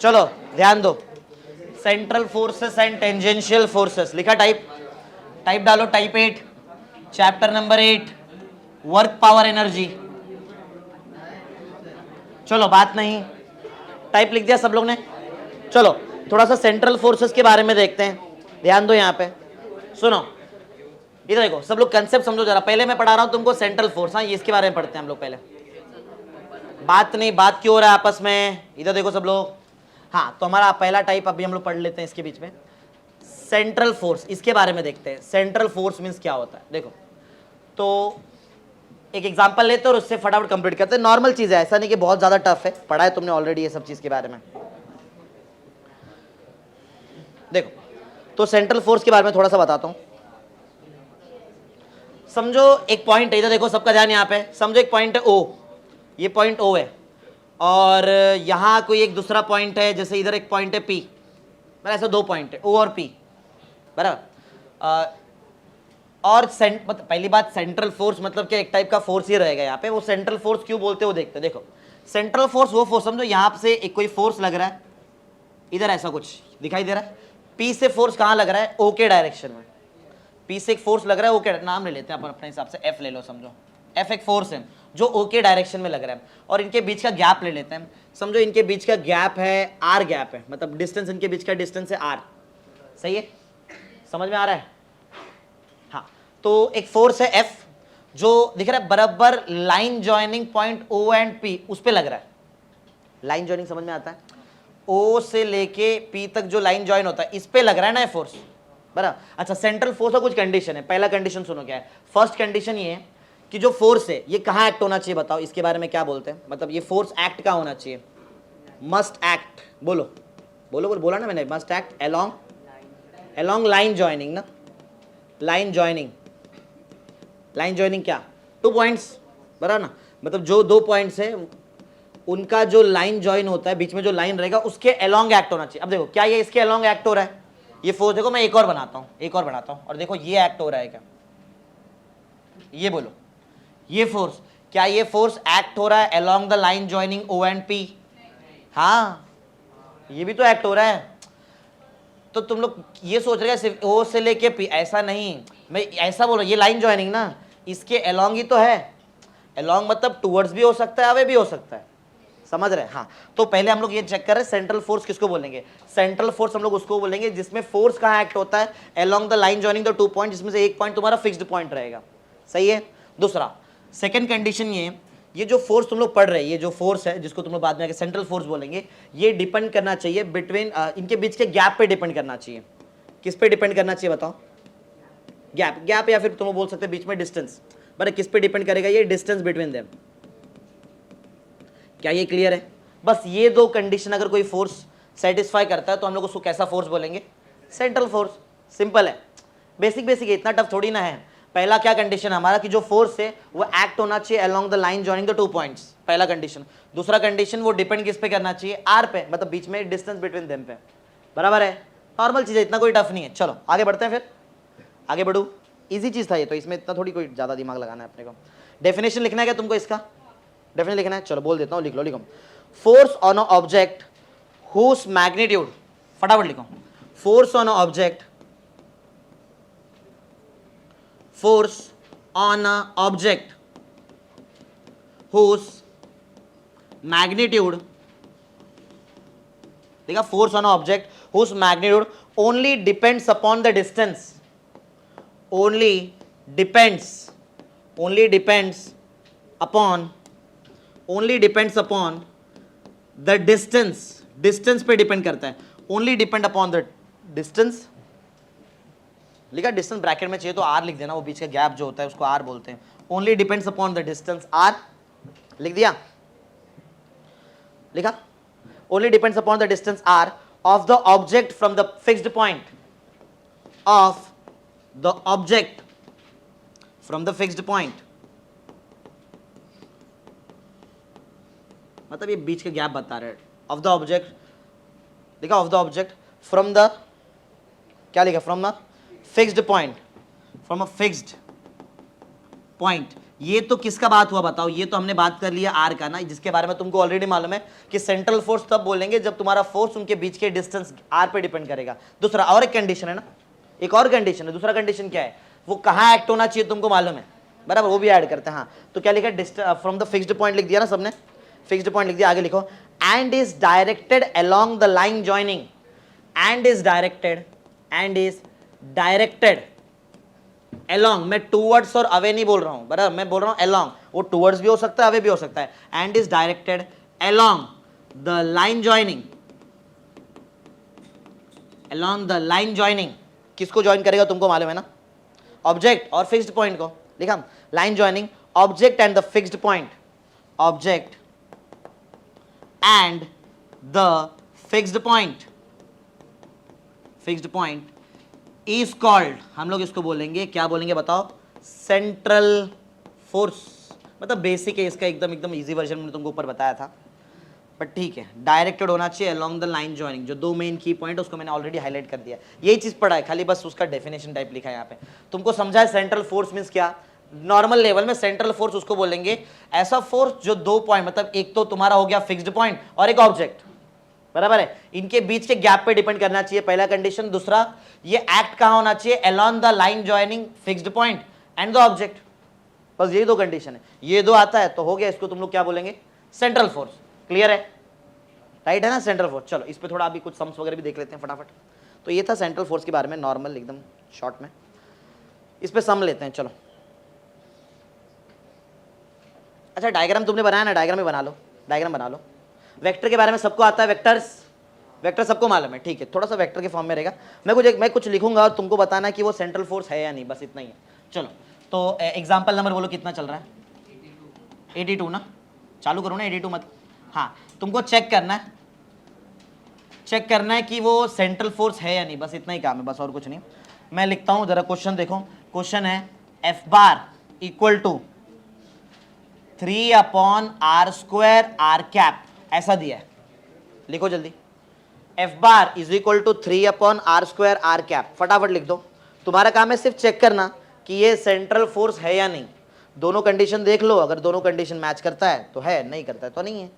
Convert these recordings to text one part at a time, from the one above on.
चलो ध्यान दो, central forces and tangential forces लिखा, टाइप टाइप डालो, type 8 chapter number 8 work power energy. चलो बात नहीं, टाइप लिख दिया सब लोग ने। चलो थोड़ा सा सेंट्रल फोर्सेस के बारे में देखते हैं, ध्यान दो यहाँ पे, सुनो इधर देखो, सब लोग कंसेप्ट समझो जरा। पहले मैं पढ़ा रहा हूँ तुमको सेंट्रल फोर्स, हाँ इसके बारे में पढ़ते हैं हम लोग पहले। बात नहीं, बात क्यों हो रहा है आपस में, इधर देखो सब लोग। हाँ तो हमारा पहला टाइप अभी हम लोग पढ़ लेते हैं इसके बीच में, सेंट्रल फोर्स, इसके बारे में देखते हैं। सेंट्रल फोर्स मीन्स क्या होता है, देखो तो एक एग्जांपल लेते हैं और उससे फटाफट कंप्लीट करते हैं। नॉर्मल चीज है, ऐसा नहीं कि बहुत ज्यादा टफ है, पढ़ा है तुमने ऑलरेडी ये सब चीज के बारे में। देखो तो सेंट्रल फोर्स के बारे में थोड़ा सा बताता हूं। समझो एक पॉइंट है, इधर देखो सबका ध्यान यहाँ पे, समझो एक पॉइंट है ओ, ये पॉइंट ओ है, और यहाँ कोई एक दूसरा पॉइंट है, जैसे इधर एक पॉइंट है पी, मतलब ऐसा दो पॉइंट है ओ और पी, बराबर। और मतलब पहली बात, सेंट्रल फोर्स मतलब क्या, एक टाइप का फोर्स ही रहेगा यहाँ पे। वो सेंट्रल फोर्स क्यों बोलते हैं वो देखते हैं। देखो सेंट्रल फोर्स वो फोर्स, समझो यहाँ से एक कोई फोर्स लग रहा है, इधर ऐसा कुछ दिखाई दे रहा है, पी से फोर्स कहाँ लग रहा है, ओ के डायरेक्शन में। पी से एक फोर्स लग रहा है, ओ के, नाम ले लेते हैं अपन अपने हिसाब से, एफ ले लो, समझो एफ एक फोर्स है जो ओ के डायरेक्शन में लग रहा है, और इनके बीच का गैप ले लेते हैं। समझो इनके बीच का गैप है आर, गैप है मतलब डिस्टेंस, इनके बीच का डिस्टेंस है आर, सही है, समझ में आ रहा है। हाँ तो एक फोर्स है एफ जो दिख रहा है बराबर line joining point O and P, उस पे लग रहा है। लाइन ज्वाइनिंग समझ में आता है, ओ से लेके पी तक जो लाइन ज्वाइन होता है, इस पे लग रहा है ना फोर्स, बराबर। अच्छा सेंट्रल फोर्स का कुछ कंडीशन है, पहला कंडीशन सुनो क्या है। फर्स्ट कंडीशन ये है कि जो फोर्स है ये कहाँ एक्ट होना चाहिए, बताओ इसके बारे में क्या बोलते हैं, मतलब ये फोर्स एक्ट कहाँ होना चाहिए। मस्ट एक्ट, बोलो बोलो बोलो, बोला ना मैंने, must act along line joining ना, लाइन ज्वाइनिंग, लाइन ज्वाइनिंग क्या, टू पॉइंट्स, बराबर ना, मतलब जो दो पॉइंट्स है उनका जो लाइन ज्वाइन होता है, बीच में जो लाइन रहेगा उसके अलोंग एक्ट होना चाहिए। अब देखो क्या ये इसके अलोंग एक्ट हो रहा है, ये फोर्स देखो, मैं एक और बनाता हूं, एक और बनाता हूं, और देखो ये एक्ट हो रहा है क्या, ये बोलो, ये फोर्स, क्या ये फोर्स एक्ट हो रहा है along the line joining O and P, हाँ ये भी तो एक्ट हो रहा है। तो तुम लोग ये सोच रहे हैं सिर्फ ओ से लेके पी, ऐसा नहीं, मैं ऐसा बोल रहा हूं, ये लाइन ज्वाइनिंग ना इसके अलोंग ही तो है, अलोंग मतलब टुवर्ड्स भी हो सकता है, अवे भी हो सकता है, समझ रहे हैं। हाँ तो पहले हम लोग ये चेक कर रहे हैं सेंट्रल फोर्स किसको बोलेंगे। सेंट्रल फोर्स हम लोग उसको बोलेंगे जिसमें फोर्स कहाँ एक्ट होता है, along the line joining the two point, जिसमें से एक पॉइंट तुम्हारा फिक्स्ड पॉइंट रहेगा, सही है। दूसरा सेकंड कंडीशन ये जो फोर्स तुम लोग पढ़ रहे हैं, ये जो फोर्स है जिसको तुम लोग बाद में आके सेंट्रल फोर्स बोलेंगे, ये डिपेंड करना चाहिए बिटवीन इनके बीच के गैप पे डिपेंड करना चाहिए। किस पे डिपेंड करना चाहिए बताओ, गैप, गैप या फिर तुम बोल सकते बीच में डिस्टेंस, बट किस पे डिपेंड करेगा, ये डिस्टेंस बिटवीन देम। क्या ये क्लियर है। बस ये दो कंडीशन अगर कोई फोर्स सेटिस्फाई करता है तो हम लोग उसको कैसा फोर्स बोलेंगे, सेंट्रल फोर्स। सिंपल है, बेसिक बेसिक है, इतना टफ थोड़ी ना है। पहला क्या कंडीशन हमारा कि जो फोर्स है वो एक्ट होना चाहिए along the line joining the two points, पहला कंडीशन। दूसरा कंडीशन वो डिपेंड किस पे करना चाहिए, आर पे, मतलब बीच में डिस्टेंस बिटवीन देम पे, बराबर है। नॉर्मल चीज है, इतना कोई टफ नहीं है। चलो आगे बढ़ते हैं, फिर आगे बढ़ू, इजी चीज था ये तो, इसमें इतना थोड़ी कोई ज्यादा दिमाग लगाना है अपने को। डेफिनेशन लिखना है क्या तुमको इसका, डेफिनेशन लिखना है, चलो बोल देता हूँ, लिख लो, लिखो force on a object whose magnitude, फटाफट लिखो, force on a object, force on a object whose magnitude, देखा, force on a object whose magnitude only depends upon the distance, only depends upon, only depends upon the distance, distance पे depend करता है, only depend upon the distance, लिखा distance bracket में चाहिए तो are लिख देना, वो बीच का गैप जो होता है उसको आर बोलते हैं। Only depends upon the distance R, लिख दिया, लिखा, only depends upon the distance R of the object from the fixed point, of the object from the fixed point, मतलब ये बीच के गैप बता रहे हैं, ऑफ द ऑब्जेक्ट, लिखा of the object from the, क्या लिखा, from the fixed point, from a fixed point, ये तो किसका बात हुआ बताओ, ये तो हमने बात कर लिया आर का ना, जिसके बारे में तुमको ऑलरेडी मालूम है कि सेंट्रल फोर्स तब बोलेंगे जब तुम्हारा फोर्स उनके बीच के डिस्टेंस आर पे डिपेंड करेगा। दूसरा और एक कंडीशन है ना, एक और कंडीशन है, दूसरा कंडीशन क्या है, वो कहाँ एक्ट होना चाहिए तुमको मालूम है, बराबर, वो भी ऐड करते हैं। हाँ तो क्या लिखा, फ्रॉम द फिक्स्ड पॉइंट लिख दिया ना सबने, फिक्स्ड पॉइंट लिख दिया, आगे लिखो and is directed along the line joining, and is directed along, मैं टूवर्ड्स और अवे नहीं बोल रहा हूं, बराबर, मैं बोल रहा हूं अलोंग, वो टूवर्ड्स भी हो सकता है अवे भी हो सकता है, and is directed along the line joining, along the line joining, किसको ज्वाइन करेगा तुमको मालूम है ना, ऑब्जेक्ट और फिक्स्ड पॉइंट को, लिखा line joining object and the fixed point, object and the fixed point is called, हम लोग इसको बोलेंगे, क्या बोलेंगे बताओ, सेंट्रल फोर्स, मतलब बेसिक है इसका, एकदम एकदम इजी वर्जन मैंने तुमको ऊपर बताया था, बट ठीक है, डायरेक्टेड होना चाहिए अलोंग द लाइन ज्वाइनिंग, जो दो मेन की पॉइंट उसको मैंने ऑलरेडी हाईलाइट कर दिया, यही चीज पढ़ा है, खाली बस उसका डेफिनेशन टाइप लिखा है यहाँ पे, तुमको समझा है सेंट्रल फोर्स मींस क्या, नॉर्मल लेवल में सेंट्रल फोर्स उसको बोलेंगे ऐसा फोर्स जो दो पॉइंट, मतलब एक तो तुम्हारा हो गया फिक्स्ड पॉइंट और एक ऑब्जेक्ट, बराबर है, इनके बीच के गैप पे डिपेंड करना चाहिए, पहला कंडीशन। दूसरा, ये एक्ट कहां होना चाहिए, along the line joining fixed point and the object, बस यही दो कंडीशन है, ये दो आता है तो हो गया, इसको तुम लोग क्या बोलेंगे, सेंट्रल फोर्स। क्लियर है, राइट है ना, सेंट्रल फोर्स। चलो इस पे थोड़ा अभी कुछ सम्स वगैरह भी देख लेते हैं फटाफट। तो ये था सेंट्रल फोर्स के बारे में, नॉर्मल एकदम शॉर्ट में, इस पे सम लेते हैं। चलो अच्छा, डायग्राम तुमने बनाया ना, डायग्राम ही बना लो, डायग्राम बना लो। वेक्टर के बारे में सबको आता है, वेक्टर सबको मालूम है, ठीक है, थोड़ा सा वेक्टर के फॉर्म में रहेगा, मैं कुछ लिखूंगा और तुमको बताना है कि वो सेंट्रल फोर्स है या नहीं, बस इतना ही है। चलो तो एग्जांपल नंबर बोलो कितना चल रहा है, 82 ना, चालू करो ना 82 मत, हाँ तुमको चेक करना है कि वो सेंट्रल फोर्स है या नहीं, बस इतना ही काम है, बस और कुछ नहीं। मैं लिखता हूँ, जरा क्वेश्चन देखो, क्वेश्चन है F bar equal to 3/r² r cap, ऐसा दिया है, लिखो जल्दी, F bar is equal to 3/r² r cap, फटाफट लिख दो। तुम्हारा काम है सिर्फ चेक करना कि ये सेंट्रल फोर्स है या नहीं, दोनों कंडीशन देख लो, अगर दोनों कंडीशन मैच करता है तो है, नहीं करता है तो नहीं है।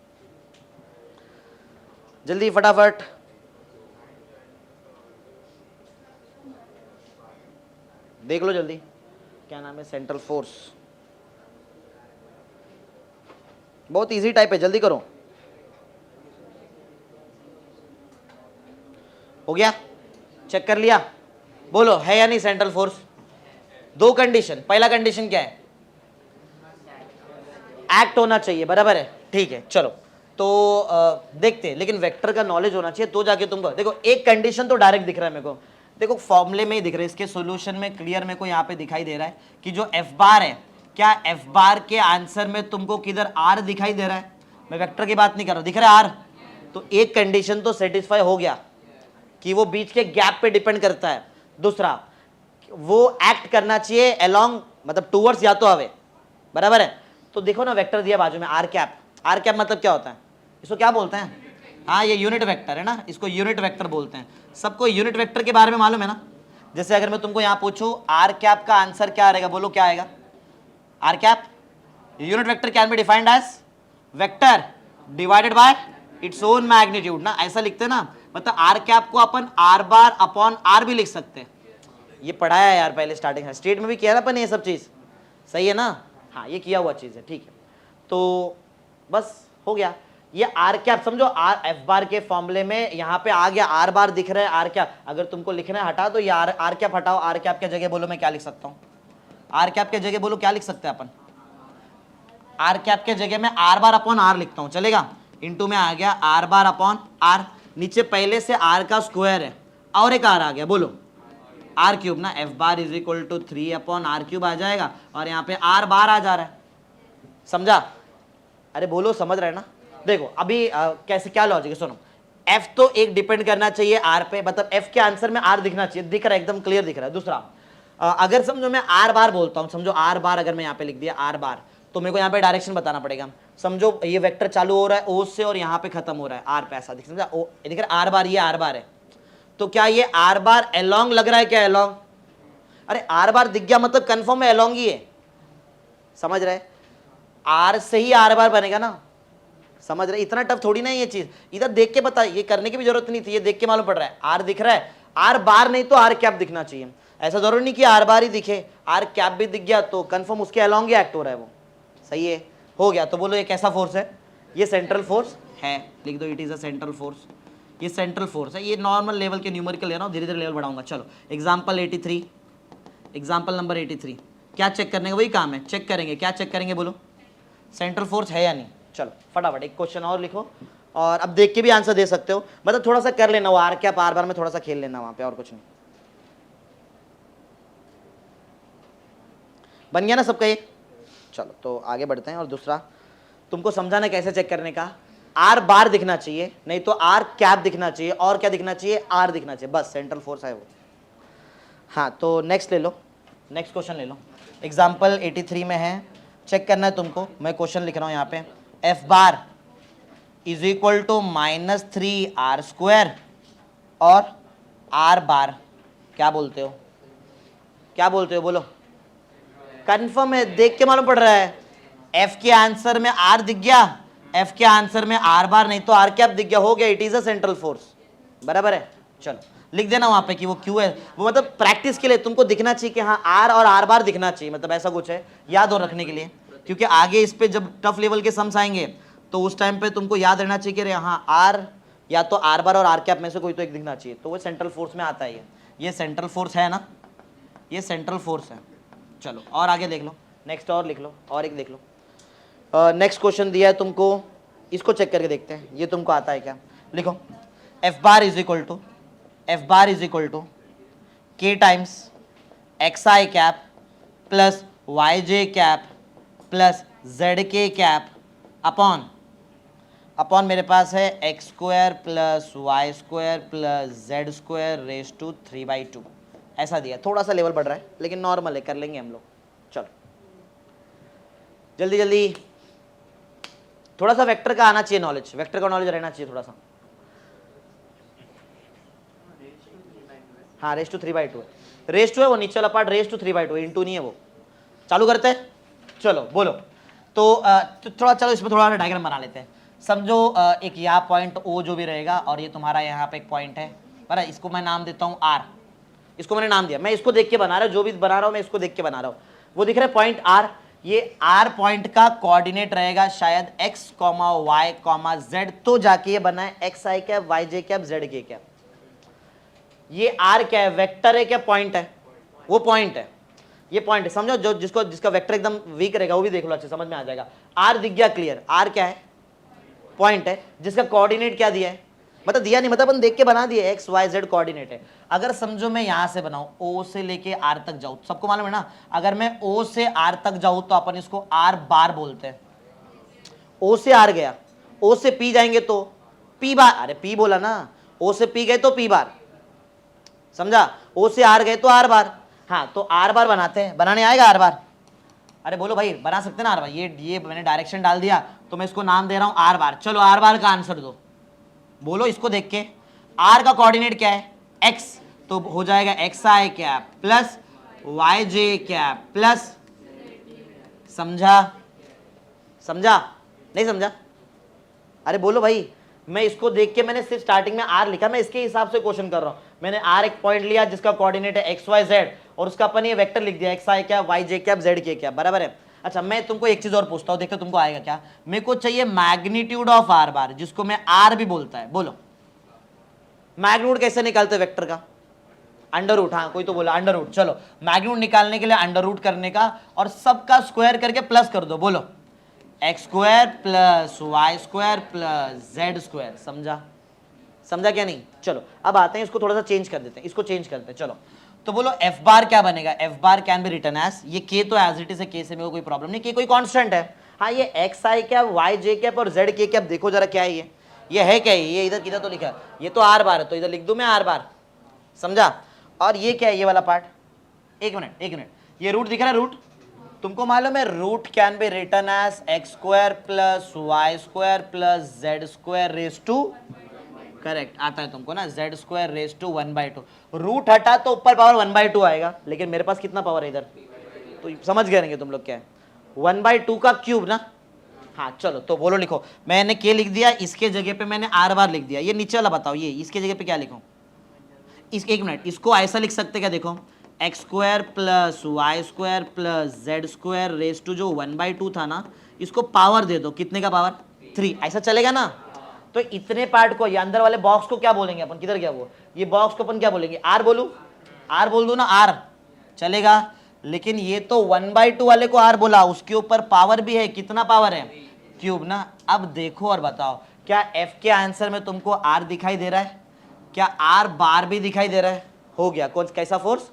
जल्दी फटाफट, देख लो जल्दी, क्या नाम है, सेंट्रल फोर्स, बहुत इजी टाइप है, जल्दी करो। हो गया, चेक कर लिया, बोलो है या नहीं सेंट्रल फोर्स। दो कंडीशन, पहला कंडीशन क्या है, एक्ट होना चाहिए, बराबर है, ठीक है। चलो तो देखते हैं, लेकिन वेक्टर का नॉलेज होना चाहिए तो जाके तुमको, देखो एक कंडीशन तो डायरेक्ट दिख रहा है मेरे को, देखो फॉर्मूले में ही दिख रहा है, इसके सॉल्यूशन में क्लियर मेरे को यहाँ पे दिखाई दे रहा है कि जो एफ बार है, क्या एफ बार के आंसर में तुमको किधर आर दिखाई दे रहा है, मैं वेक्टर की बात नहीं कर रहा हूं, दिख रहा है आर, तो एक कंडीशन तो सेटिस्फाई हो गया कि वो बीच के गैप पे डिपेंड करता है। दूसरा, वो एक्ट करना चाहिए अलोंग, मतलब टूवर्ड्स या तो अवे, बराबर है। तो देखो ना वेक्टर दिया बाजू में आर कैप, आर कैप मतलब क्या होता है, इसको क्या बोलते हैं, हाँ ये यूनिट वेक्टर है ना, इसको यूनिट वेक्टर बोलते हैं। सबको यूनिट वेक्टर के बारे में मालूम है ना, जैसे अगर मैं तुमको यहाँ पूछूं आर कैप का आंसर क्या रहेगा, बोलो क्या आएगा, R cap unit vector can be defined as vector divided by its own magnitude ना, ऐसा लिखते हैं ना, मतलब आर कैप को अपन आर बार अपॉन आर भी लिख सकते हैं, ये पढ़ाया है यार पहले स्टार्टिंग स्टेट में भी किया ना अपन ये सब चीज, सही है ना, हाँ ये किया हुआ चीज है, ठीक है। तो बस हो गया, ये आर कैप समझो, आर एफ बार के फॉर्मूले में यहाँ पे आ गया, आर बार दिख रहा है, आर कैप, अगर तुमको लिखना है हटा दो ये आर कैप हटाओ, आर कैप के जगह बोलो मैं क्या लिख सकता हूँ, आर कैप के जगह बोलो क्या लिख सकते हैं अपन, आर कैप के जगह में आर बार अपॉन आर लिखता हूँ, चलेगा, इंटू में आ गया आर बार अपॉन आर, नीचे पहले से आर का स्क्वायर है और एक आर आ गया, बोलो आर क्यूब ना, F bar is equal to 3/r³ आ जाएगा, और यहाँ पे आर बार आ जा रहा है, समझा, अरे बोलो समझ रहे ना। देखो अभी कैसे क्या लॉजिक है, सुनो, एफ तो एक डिपेंड करना चाहिए आर पे, मतलब एफ के आंसर में आर दिखना चाहिए, दिख रहा है एकदम क्लियर दिख रहा है। दूसरा, अगर समझो मैं आर बार बोलता हूँ, समझो आर बार अगर मैं यहाँ पे लिख दिया आर बार, तो मेरे को यहाँ पे डायरेक्शन बताना पड़ेगा, समझो ये वेक्टर चालू हो रहा है ओ से और यहाँ पे खत्म हो रहा है आर पे, ऐसा दिख, समझा, ओ दिख रहा है आर बार, ये आर बार है, तो क्या ये आर बार अलोंग लग रहा है क्या, अलोंग, अरे आर बार दिख गया मतलब कंफर्म है अलोंग ही है, समझ रहे? आर से ही आर बार बनेगा ना, समझ रहे? इतना टफ थोड़ी ना है ये चीज, इधर देख के बता, ये करने की भी जरूरत नहीं थी, ये देख के मालूम पड़ रहा है। आर दिख रहा है, आर बार नहीं तो आर कैप दिखना चाहिए। ऐसा जरूरी नहीं कि आर बार ही दिखे, आर कैप भी दिख गया तो कंफर्म उसके अलोंग ही एक्ट हो रहा है वो। सही है, हो गया। तो बोलो ये कैसा फोर्स है? ये सेंट्रल फोर्स है, लिख दो, it is a central force. ये सेंट्रल फोर्स है, ये नॉर्मल लेवल के न्यूमेरिकल ले रहा हूँ, धीरे धीरे लेवल बढ़ाऊंगा। चलो एग्जाम्पल 83, एग्जाम्पल नंबर 83, क्या चेक करने का? वही काम है, चेक करेंगे। क्या चेक करेंगे बोलो? सेंट्रल फोर्स है या नहीं। चलो फटाफट एक क्वेश्चन और लिखो, और अब देख के भी आंसर दे सकते हो, मतलब थोड़ा सा कर लेना वो आर कैप आर बार में, थोड़ा सा खेल लेना वहां पे, और कुछ नहीं। बन गया ना सबका ये? चलो तो आगे बढ़ते हैं। और दूसरा तुमको समझाना कैसे चेक करने का, आर बार दिखना चाहिए, नहीं तो आर कैप दिखना चाहिए, और क्या दिखना चाहिए? आर दिखना चाहिए, बस सेंट्रल फोर्स है वो। हाँ तो नेक्स्ट ले लो, नेक्स्ट क्वेश्चन ले लो। एग्जाम्पल 83 में है, चेक करना है तुमको, मैं क्वेश्चन लिख रहा हूं यहाँ पे। F bar is equal to -3r² और आर बार, क्या बोलते हो? क्या बोलते हो बोलो? कंफर्म है, देख के मालूम पड़ रहा है। एफ के आंसर में आर दिख गया, एफ के आंसर में आर बार नहीं तो आर कैप दिख गया, हो गया, it is a central force. बराबर है? चलो लिख देना वहां पे कि वो क्यों है, वो मतलब प्रैक्टिस के लिए तुमको दिखना चाहिए कि हाँ आर और आर बार दिखना चाहिए, मतलब ऐसा कुछ है, याद हो रखने के लिए, क्योंकि आगे इस पे जब टफ लेवल के सम्स आएंगे तो उस टाइम पे तुमको याद रहना चाहिए कि हाँ आर या तो आर बार और आर कैप में से कोई तो एक दिखना चाहिए, तो वो सेंट्रल फोर्स में आता है। ये सेंट्रल फोर्स है ना, ये सेंट्रल फोर्स है। चलो और आगे देख लो, नेक्स्ट और लिख लो, और एक देख लो। नेक्स्ट क्वेश्चन दिया है तुमको, इसको चेक करके देखते हैं ये तुमको आता है क्या। लिखो, F bar is equal to K times X I cap plus Y J cap plus Z K cap upon मेरे पास है x² plus y² plus z² raise to 3/2, ऐसा दिया। थोड़ा सा लेवल बढ़ रहा है लेकिन नॉर्मल है, कर लेंगे हम लोग। चलो जल्दी जल्दी, थोड़ा सा वेक्टर का आना चाहिए नॉलेज, वेक्टर का नॉलेज रहना चाहिए थोड़ा सा। हाँ रेस टू 3/2 है, रेस टू है वो नीचे वाला पार्ट, रेस टू 3/2 इंटू नहीं है वो। चालू करते हैं, चलो बोलो। तो थोड़ा चलो इसमें थोड़ा डायग्राम बना लेते हैं। समझो एक यहाँ पॉइंट ओ जो भी रहेगा, और ये तुम्हारा यहाँ पे एक पॉइंट है, बराबर। इसको मैं नाम देता हूँ आर, इसको मैंने नाम दिया, मैं इसको देख के बना रहा हूँ, जो भी बना रहा हूँ मैं इसको देख के बना रहा हूँ। वो दिख रहा है पॉइंट आर, ये आर पॉइंट का कोऑर्डिनेट रहेगा शायद x, y, z, तो जाके ये बना है x I cap Y J cap Z K cap. ये आर क्या है? वेक्टर है क्या पॉइंट है? वो पॉइंट है, ये पॉइंट है। समझो जो जिसका वेक्टर एकदम वीक रहेगा वो भी देख लो, अच्छे समझ में आ जाएगा। आर दिख गया क्लियर, आर क्या है? पॉइंट है जिसका कोऑर्डिनेट क्या दिया है, मतलब दिया नहीं, मतलब अपन देख के बना दिए, एक्स वाई जेड कोऑर्डिनेट है। अगर समझो मैं यहां से बनाऊं, ओ से लेके आर तक जाऊं, सबको मालूम है ना, अगर मैं ओ से आर तक जाऊं तो अपन इसको आर बार बोलते हैं। ओ से आर गया, ओ से पी जाएंगे तो पी बार, अरे पी बोला ना, ओ से पी गए तो पी बार, समझा? ओ से आर गए तो आर बार। हाँ तो आर बार बनाते हैं, बनाने आएगा आर बार? अरे बोलो भाई, बना सकते ना आर बार? ये मैंने डायरेक्शन डाल दिया तो मैं इसको नाम दे रहा हूं आर बार। चलो आर बार का आंसर दो, बोलो इसको देख के। आर का कोऑर्डिनेट क्या है? एक्स, तो हो जाएगा x I cap plus Y J cap plus, समझा? समझा नहीं समझा? अरे बोलो भाई, मैं इसको देख के मैंने सिर्फ स्टार्टिंग में आर लिखा, मैं इसके हिसाब से क्वेश्चन कर रहा हूं। मैंने आर एक पॉइंट लिया जिसका कोऑर्डिनेट है एक्स वाई जेड, और उसका अपन ये वेक्टर लिख दिया x I cap Y J cap Z K cap, बराबर है। अच्छा मैं तुमको एक चीज और पूछता हूं, देखो तुमको आएगा क्या। मेरे को चाहिए मैग्नीट्यूड ऑफ आर बार, जिसको मैं आर भी बोलता है। बोलो मैग्नीट्यूड कैसे निकालते वेक्टर का? अंडर रूट, हाँ कोई तो बोला अंडर रूट। चलो मैग्नीट्यूड निकालने के लिए अंडर रूट करने का, और सबका स्क्वायर करके प्लस कर दो। बोलो x² plus y² plus z², समझा? समझा क्या नहीं? चलो अब आते हैं, इसको थोड़ा सा चेंज कर देते हैं, इसको चेंज करते हैं। चलो तो बोलो एफ बार क्या बनेगा? F bar can be written as, ये के तो एज इट इज है, के से मेरे को कोई प्रॉब्लम नहीं, के कोई कांस्टेंट है। हाँ ये x I cap Y J cap और जेड के कैप, देखो जरा क्या है ये है क्या? ये इधर किधर तो लिखा है, ये तो आर बार है, तो इधर लिख दूं मैं आर बार, समझा? और ये क्या है ये वाला पार्ट? एक मिनट, ये रूट दिख रहा है, रूट तुमको मालूम है root can be written as x² plus y² plus z² raise to, correct आता है तुमको ना, z² रेस टू 1/2। रूट हटा तो ऊपर पावर 1/2 आएगा, लेकिन मेरे पास कितना पावर है इधर, तो समझ गए रहेंगे तुम लोग क्या है। 1/2 का क्यूब ना। हाँ चलो तो बोलो लिखो, मैंने के लिख दिया, इसके जगह पे मैंने आर बार लिख दिया। ये नीचे वाला बताओ, ये इसके जगह पे क्या लिखूं? इस एक मिनट, इसको ऐसा लिख सकते क्या? देखो X square plus Y square plus Z square raise to जो 1/2 था ना, इसको पावर दे दो। कितने का पावर? 3। ऐसा चलेगा ना? तो इतने पार्ट को, ये अंदर वाले बॉक्स को क्या बोलेंगे अपन? किधर गया वो? ये बॉक्स को अपन क्या बोलेंगे? आर बोलूं? आर बोल दो ना, आर चलेगा। लेकिन ये तो 1/2 वाले को आर बोला, उसके ऊपर पावर भी है। कितना पावर है? क्यूब ना। अब देखो और बताओ, क्या एफ के आंसर में तुमको आर दिखाई दे रहा है? क्या आर बार भी दिखाई दे रहा है? हो गया। कौन कैसा फोर्स?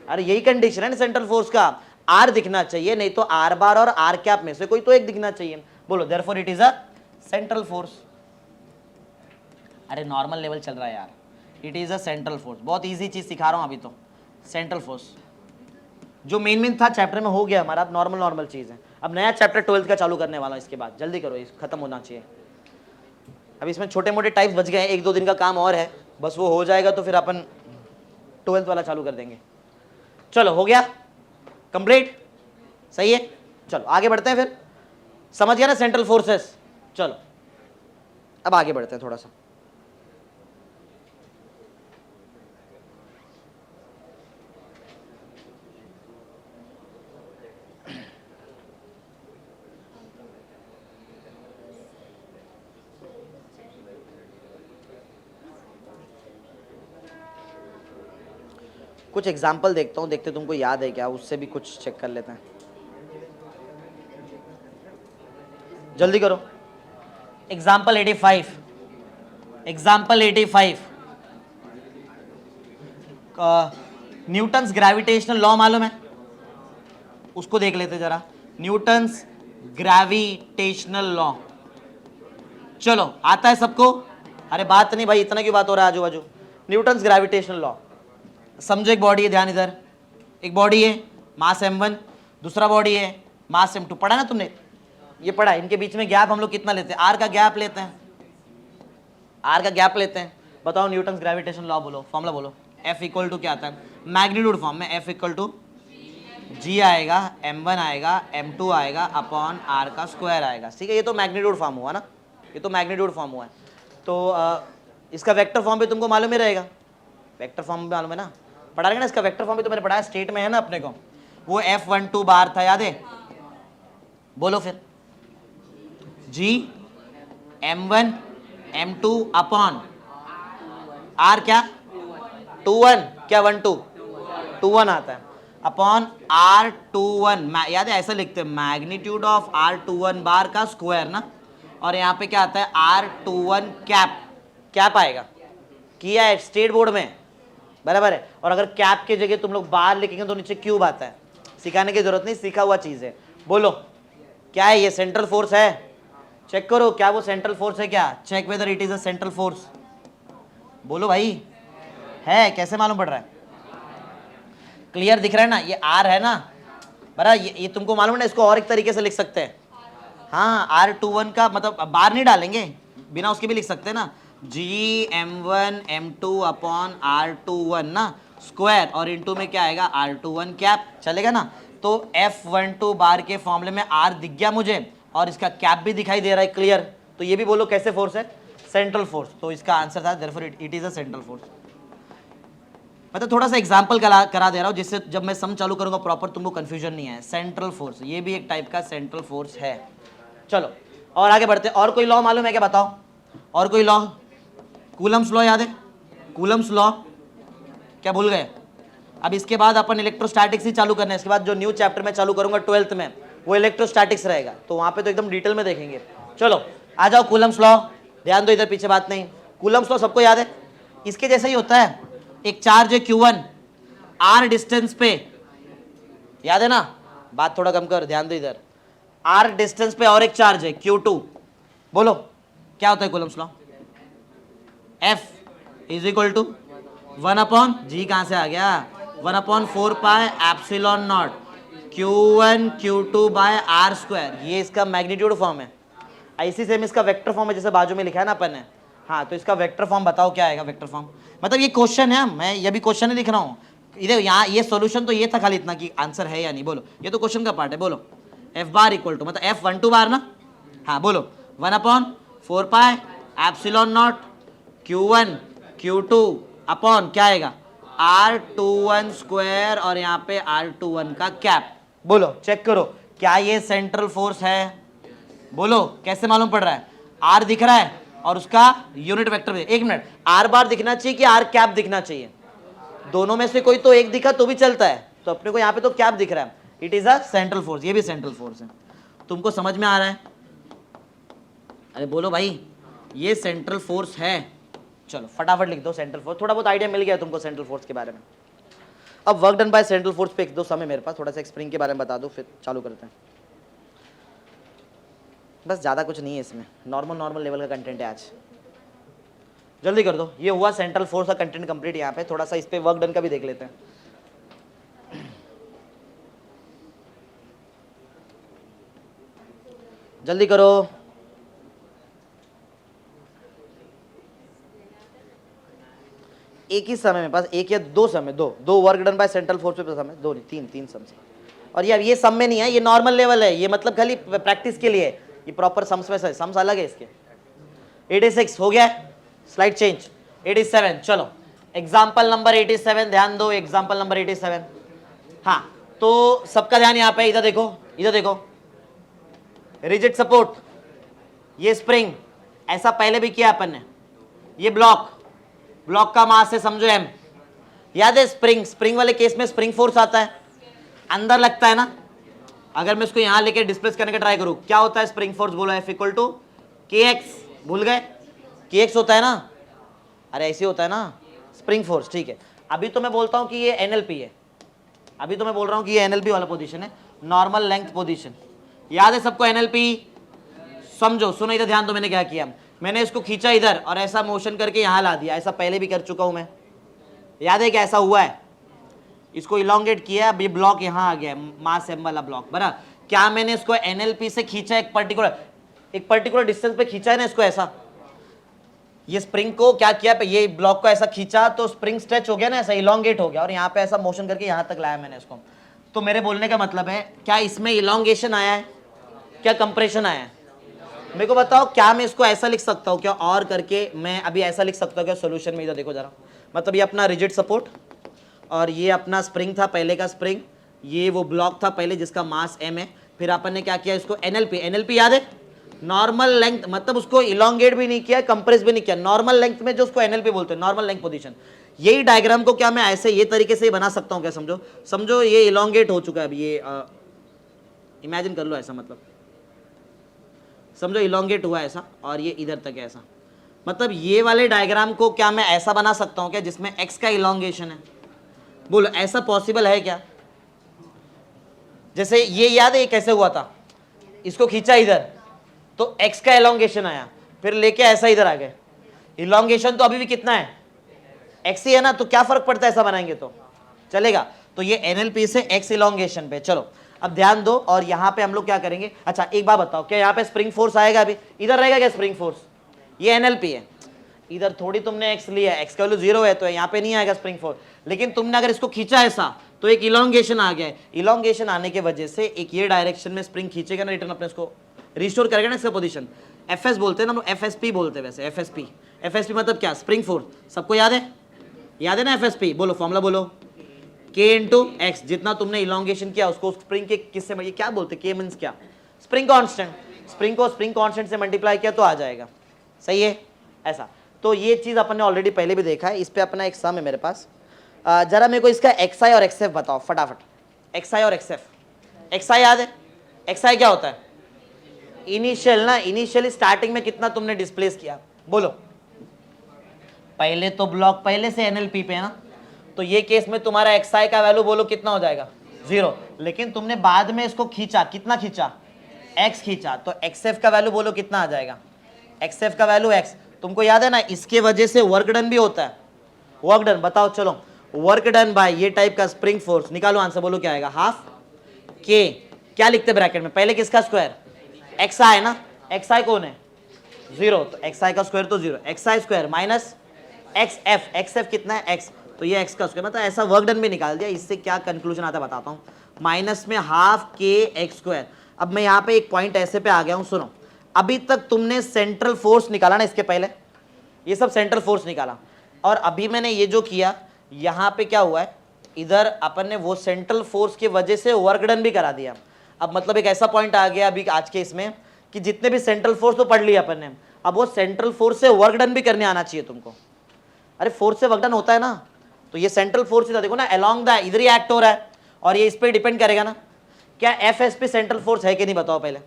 अरे यही कंडीशन है ना सेंट्रल फोर्स का, आर दिखना चाहिए, नहीं तो आर बार और आर कैप में से कोई तो एक दिखना चाहिए। बोलो therefore it is a central force. अरे नॉर्मल लेवल चल रहा है यार, it is a central force. बहुत इजी चीज सिखा रहा हूं अभी तो। सेंट्रल फोर्स जो मेन था चैप्टर में हो गया हमारा, अब नॉर्मल चीज है। अब नया चैप्टर 12th का चालू करने वाला, इसके बाद जल्दी करो, इस खत्म होना चाहिए। अब इसमें छोटे मोटे टाइप्स बच गए हैं, 1-2 दिन का काम और है, बस वो हो जाएगा तो फिर अपन 12th वाला चालू कर देंगे। चलो हो गया कंप्लीट, सही है। चलो आगे बढ़ते हैं फिर। समझ गया ना सेंट्रल फोर्सेस? चलो अब आगे बढ़ते हैं थोड़ा सा। कुछ एग्जाम्पल देखता हूँ, देखते तुमको याद है क्या, उससे भी कुछ चेक कर लेते हैं। जल्दी करो। Example 85, example 85, Newton's gravitational law मालूम है? उसको देख लेते जरा। न्यूटन्स ग्रेविटेशनल लॉ, चलो आता है सबको? अरे बात नहीं भाई, इतना क्यों बात हो रहा है आजू बाजू। न्यूटन्स ग्रेविटेशनल लॉ समझो। एक बॉडी है, ध्यान इधर, एक बॉडी है मास m1, दूसरा बॉडी है मास m2। पढ़ा ना तुमने? ये पढ़ा। इनके बीच में गैप हम लोग कितना लेते हैं? आर का गैप लेते हैं, आर का गैप लेते हैं। बताओ न्यूटन्स ग्रेविटेशन लॉ बोलो, फॉर्मूला बोलो। F इक्वल टू क्या आता है? मैग्नीट्यूड फॉर्म में F इक्वल टू G आएगा, m1 आएगा, m2 आएगा अपॉन r का स्क्वायर आएगा। ठीक है, ये तो मैग्नीट्यूड फॉर्म हुआ ना, ये तो मैग्नीट्यूड फॉर्म हुआ है। तो इसका वेक्टर फॉर्म भी तुमको मालूम ही रहेगा। वेक्टर फॉर्म भी मालूम है ना, पढ़ा रहेगा ना। इसका वेक्टर फॉर्म भी तो मैंने पढ़ाया, स्टेट में है ना अपने को, वो F12 बार था, याद है? बोलो फिर, G m1 m2 upon r क्या 21, क्या 12 21 आता है, अपॉन R21। याद है ऐसा लिखते हैं, मैग्नीट्यूड ऑफ R21 बार का स्क्वायर ना। और यहाँ पे क्या आता है? R21 कैप, कैप आएगा। किया है स्टेट बोर्ड में, बराबर है। और अगर कैप के जगह तुम लोग बार लिखेंगे तो नीचे क्यूब आता है। सिखाने की जरूरत नहीं, सीखा हुआ चीज है। बोलो क्या है ये? सेंट्रल फोर्स है। चेक करो क्या वो सेंट्रल फोर्स है क्या? Check whether it is a central force. बोलो भाई, है? कैसे मालूम पड़ रहा है? क्लियर दिख रहा है ना? ये आर है ना, बराबर। ये तुमको मालूम है ना, इसको और एक तरीके से लिख सकते हैं। हाँ, R21 का मतलब बार नहीं डालेंगे, बिना उसके भी लिख सकते हैं ना। G m1 m2 upon R21 ना स्क्वायर, और इनटू में क्या आएगा? R21 cap. चलेगा ना? तो F12 बार के फॉर्मूले में R दिख गया मुझे, और इसका कैप भी दिखाई दे रहा है, क्लियर। तो ये भी बोलो कैसे फोर्स है? Central force. तो इसका आंसर था therefore it is a central force. मतलब थोड़ा सा एग्जांपल करा दे रहा हूँ, जिससे जब मैं सम चालू करूंगा प्रॉपर तुमको कंफ्यूजन नहीं है। सेंट्रल फोर्स, ये भी एक टाइप का सेंट्रल फोर्स है। चलो और आगे बढ़ते हैं। और कोई लॉ मालूम है क्या? बताओ और कोई लॉ। कूलम्स लॉ याद है? कूलम्स लॉ क्या भूल गए? अब इसके बाद अपन इलेक्ट्रोस्टैटिक्स ही चालू करना है। इसके बाद जो न्यू चैप्टर में चालू करूंगा 12th में, वो इलेक्ट्रोस्टैटिक्स रहेगा, तो वहां पे तो एकदम डिटेल में देखेंगे। चलो आ जाओ, कूलम्स लॉ ध्यान दो, इधर पीछे बात नहीं। कूलम्स लॉ सबको याद है? इसके जैसा ही होता है। एक चार्ज है Q1 r डिस्टेंस पे, याद है ना? बात थोड़ा कम कर, ध्यान दो इधर। r डिस्टेंस पे और एक चार्ज है Q2। बोलो क्या होता है Coulomb's law? F is equal to 1 upon G, कहां से आ गया? 1 upon 4 pi epsilon nought Q1 Q2 by r square. ये इसका मैग्नीट्यूड फॉर्म है। ऐसी सेम इसका वेक्टर फॉर्म है, जैसे बाजू में लिखा है ना अपन ने। हाँ, तो इसका वेक्टर फॉर्म बताओ क्या आएगा? वेक्टर फॉर्म मतलब ये क्वेश्चन है, मैं ये भी क्वेश्चन ही लिख रहा हूँ इधर। यहाँ ये सॉल्यूशन तो ये था खाली इतना कि आंसर है या नहीं। बोलो, ये तो क्वेश्चन का पार्ट है। बोलो एफ बार इक्वल टू मतलब एफ 12 बार ना, हाँ बोलो 1/4 पाई epsilon nought Q1 Q2 upon क्या आएगा R21 स्क्वायर और यहाँ पे R21 का कैप। बोलो चेक करो क्या ये सेंट्रल फोर्स है, बोलो कैसे मालूम पड़ रहा है, आर दिख रहा है और उसका यूनिट वेक्टर भी। एक मिनट, आर बार दिखना चाहिए कि आर कैप दिखना चाहिए, दोनों में से कोई तो एक दिखा तो भी चलता है, तो अपने को यहाँ पे तो कैप दिख रहा है, it is a central force, ये भी सेंट्रल फोर्स है। तुमको समझ में आ रहा है? अरे बोलो भाई ये सेंट्रल फोर्स है। चलो फटाफट लिख दो सेंट्रल फोर्स, थोड़ा बहुत आइडिया मिल गया तुमको सेंट्रल फोर्स के बारे में। अब work done by central force पे एक दो समय मेरे पास, थोड़ा सा स्प्रिंग के बारे में बता दो फिर चालू करते हैं। बस ज़्यादा कुछ नहीं है इसमें, नॉर्मल लेवल का कंटेंट है आज, जल्दी कर दो। ये हुआ सेंट्रल फोर्स का कंटेंट कंप्लीट। यहाँ पे थोड़ा सा इस पे वर्क डन का भी देख लेते हैं। जल्दी करो, एक ही समय में पास एक या दो समय, दो work done by central force पे समय, दो नहीं तीन सम से। और यार ये सम में नहीं है, ये नॉर्मल लेवल है, ये मतलब खाली प्रैक्टिस के लिए है, ये प्रॉपर सम्स में सम्स अलग है इसके। 86 हो गया, स्लाइड चेंज 87। चलो एग्जाम्पल नंबर 87 ध्यान दो, एग्जाम्पल नंबर 87। हाँ तो सबका ध्यान यहाँ पे, इधर देखो इधर देखो, रिजिड सपोर्ट, ये स्प्रिंग, ऐसा पहले भी किया अपन ने। ये ब्लॉक का मास है समझो m, याद है स्प्रिंग वाले केस में स्प्रिंग फोर्स आता है, अंदर लगता है ना। अगर मैं इसको यहां लेके डिस्प्लेस करने का ट्राई करूं, क्या होता है स्प्रिंग फोर्स, बोलो F इक्वल टू KX, भूल गए KX होता है ना, अरे ऐसे होता है ना स्प्रिंग फोर्स, ठीक है। अभी तो मैं बोलता हूं कि ये NLP है, अभी तो मैं बोल रहा हूं कि ये NLP वाला पोजीशन है, नॉर्मल लेंथ पोजीशन। याद है सबको NLP? समझो सुनो इधर ध्यान दो, मैंने क्या किया, मैंने इसको खींचा इधर और ऐसा मोशन करके यहां ला दिया, ऐसा पहले भी कर चुका हूं मैं, याद है कि ऐसा हुआ है। इसको इलोंगेट किया, अब ये ब्लॉक यहां आ गया, मास एम वाला ब्लॉक बराबर। क्या मैंने इसको NLP से खींचा, एक पर्टिकुलर डिस्टेंस पे खींचा है ना इसको, ऐसा ये स्प्रिंग को क्या किया, ये ब्लॉक को ऐसा खींचा तो स्प्रिंग स्ट्रेच हो गया ना, ऐसा इलोंगेट हो गया, और यहाँ पे ऐसा मोशन करके यहाँ तक लाया मैंने इसको। तो मेरे बोलने का मतलब है क्या इसमें इलोंगेशन आया है, क्या कंप्रेशन आया है? मेरे को बताओ क्या मैं इसको ऐसा लिख सकता हूँ क्या, और करके मैं अभी ऐसा लिख सकता हूँ क्या सोल्यूशन में? इधर देखो जरा, मतलब ये अपना रिजिड सपोर्ट और ये अपना स्प्रिंग था पहले का स्प्रिंग, ये वो ब्लॉक था पहले जिसका मास m है, फिर अपन ने क्या किया इसको NLP याद है, नॉर्मल लेंथ, मतलब उसको इलोंगेट भी नहीं किया, कंप्रेस भी नहीं किया, नॉर्मल लेंथ में जो उसको NLP बोलते हैं, नॉर्मल लेंथ पोजीशन। यही डायग्राम को क्या मैं ऐसे ये तरीके से ही बना सकता हूँ क्या, समझो ये इलोंगेट हो चुका है अभी, ये इमेजिन कर लो ऐसा, मतलब समझो इलोंगेट हुआ ऐसा और ये इधर तक है ऐसा, मतलब ये वाले डायग्राम को क्या मैं ऐसा बना सकता हूँ क्या जिसमें x का इलोंगेशन है? बोलो ऐसा पॉसिबल है क्या? जैसे ये याद है ये कैसे हुआ था, इसको खींचा इधर तो x का इलोंगेशन आया, फिर लेके ऐसा इधर आ गए, इलोंगेशन तो अभी भी कितना है, x ही है ना, तो क्या फर्क पड़ता है ऐसा बनाएंगे तो चलेगा। तो ये NLP से x इलोंगेशन पे। चलो अब ध्यान दो, और यहाँ पे हम लोग क्या करेंगे, अच्छा एक बात बताओ, क्या यहाँ पे स्प्रिंग फोर्स आएगा? अभी इधर रहेगा क्या स्प्रिंग फोर्स? ये NLP है, इधर थोड़ी तुमने x लिया है, x का वैल्यू 0 है तो यहाँ पे नहीं आएगा स्प्रिंग फोर्स, लेकिन तुमने अगर इसको खींचा ऐसा तो एक इलोंगेशन आ गया है, इलोंगेशन आने के वजह से एक ये डायरेक्शन में स्प्रिंग खींचेगा ना, रिटर्न अपने इसको रिस्टोर करेगा ना इसका पोजीशन, FS बोलते हैं ना, FSP बोलते हैं वैसे, FSP मतलब क्या, स्प्रिंग फोर्स। सबको याद है ना FSP? बोलो फॉर्मूला बोलो, K इंटू एक्स, जितना तुमने इलोंगेशन किया उसको स्प्रिंग के किससे, ये क्या बोलते हैं, K मीन्स क्या, स्प्रिंग कांस्टेंट, स्प्रिंग को स्प्रिंग कांस्टेंट से मल्टीप्लाई किया तो आ जाएगा, सही है ऐसा। तो ये चीज़ अपन ने ऑलरेडी पहले भी देखा है, इस पे अपना एक सम है मेरे पास, जरा मेरे को इसका XI और XF बताओ फटाफट, XI और XF। XI याद है, XI क्या होता है, इनिशियल ना, इनिशियली स्टार्टिंग में कितना तुमने डिस्प्लेस किया, बोलो पहले तो ब्लॉक पहले से NLP पे है ना, तो ये केस में तुम्हारा XI का वैल्यू बोलो कितना हो जाएगा, 0, लेकिन तुमने बाद में इसको खींचा, कितना खींचा, x खींचा, तो XF का वैल्यू बोलो कितना आ जाएगा, XF का वैल्यू x। तुमको याद है ना इसके वजह से वर्क डन भी होता है, वर्क डन बताओ, चलो वर्क डन बाय ये टाइप का स्प्रिंग फोर्स, निकालो आंसर, बोलो क्या आएगा, हाफ K, क्या लिखते ब्रैकेट में पहले किसका स्क्वायर, XI है ना, XI कौन है 0, तो XI का स्क्वायर तो 0, XI स्क्वायर माइनस XF कितना है x, तो ये x का स्क्वायर, मतलब ऐसा वर्क डन भी निकाल दिया। इससे क्या कंक्लूजन आता है बताता हूँ, माइनस में हाफ K x स्क्वायर, अब मैं यहाँ पे एक पॉइंट ऐसे पे आ गया हूँ, सुनो। अभी तक तुमने सेंट्रल फोर्स निकाला ना, इसके पहले ये सब सेंट्रल फोर्स निकाला, और अभी मैंने ये जो किया यहाँ पे क्या हुआ है, इधर अपन ने वो सेंट्रल फोर्स की वजह से वर्क डन भी करा दिया। अब मतलब एक ऐसा पॉइंट आ गया अभी आज के इसमें कि जितने भी सेंट्रल फोर्स तो पढ़ लिया अपन ने, अब वो सेंट्रल फोर्स से वर्क डन भी करने आना चाहिए तुमको। अरे फोर्स से वर्क डन होता है ना, तो ये सेंट्रल फोर्स इधर देखो ना, अलोंग द इधर ही एक्ट हो रहा है, और ये इस पे डिपेंड करेगा ना। क्या एफएसपी सेंट्रल फोर्स है कि नहीं, बताओ पहले।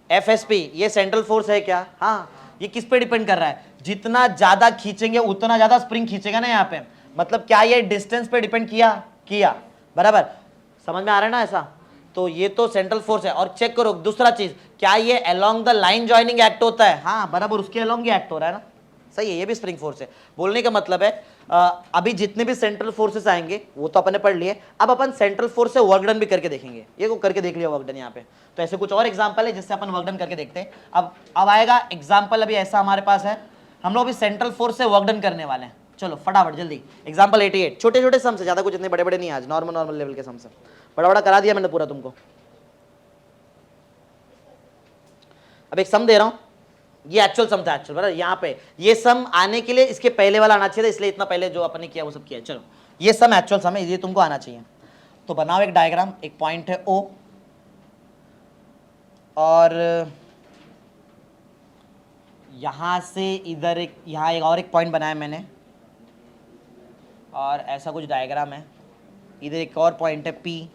एफएसपी ये सेंट्रल फोर्स है क्या? हाँ। ये किस पे डिपेंड कर रहा है? जितना ज्यादा खींचेंगे उतना ज्यादा स्प्रिंग खींचेगा ना यहाँ पे। मतलब क्या ये डिस्टेंस पे डिपेंड किया बराबर, समझ में आ रहा है ना ऐसा? तो ये तो सेंट्रल फोर्स है। और चेक करो दूसरा चीज, क्या ये along the line joining act होता है? हाँ बराबर, उसके अलोंग ही एक्ट हो रहा है ना, सही है, ये भी स्प्रिंग फोर्स है। बोलने का मतलब है अभी जितने भी सेंट्रल फोर्सेस आएंगे वो तो अपन ने पढ़ लिए, अब अपन सेंट्रल फोर्स से वर्क डन भी करके देखेंगे। ये को करके देख लिया वर्क डन यहाँ पे, तो ऐसे कुछ और एग्जांपल है जिससे अपन वर्क डन करके देखते हैं। अब आएगा एग्जांपल, अभी ऐसा हमारे पास है, हम लोग अभी सेंट्रल फोर्स से वर्क डन करने वाले हैं। चलो फटाफट जल्दी, एग्जांपल 88, छोटे छोटे सम से, ज्यादा कुछ इतने बड़े बड़े नहीं, आज नॉर्मल लेवल के सम से, बड़ा बड़ा करा दिया मैंने पूरा तुमको। अब एक सम दे रहा हूं, ये एक्चुअल सम था, एक्चुअल बराबर। यहाँ पे ये सम आने के लिए इसके पहले वाला आना चाहिए था, इसलिए इतना पहले जो अपन ने किया वो सब किया। चलो ये सम एक्चुअल सम है, ये तुमको आना चाहिए। तो बनाओ एक डायग्राम, एक पॉइंट है O, और यहां से इधर एक, यहाँ एक और एक पॉइंट बनाया मैंने, और ऐसा कुछ डायग्राम है। इधर एक और पॉइंट है P,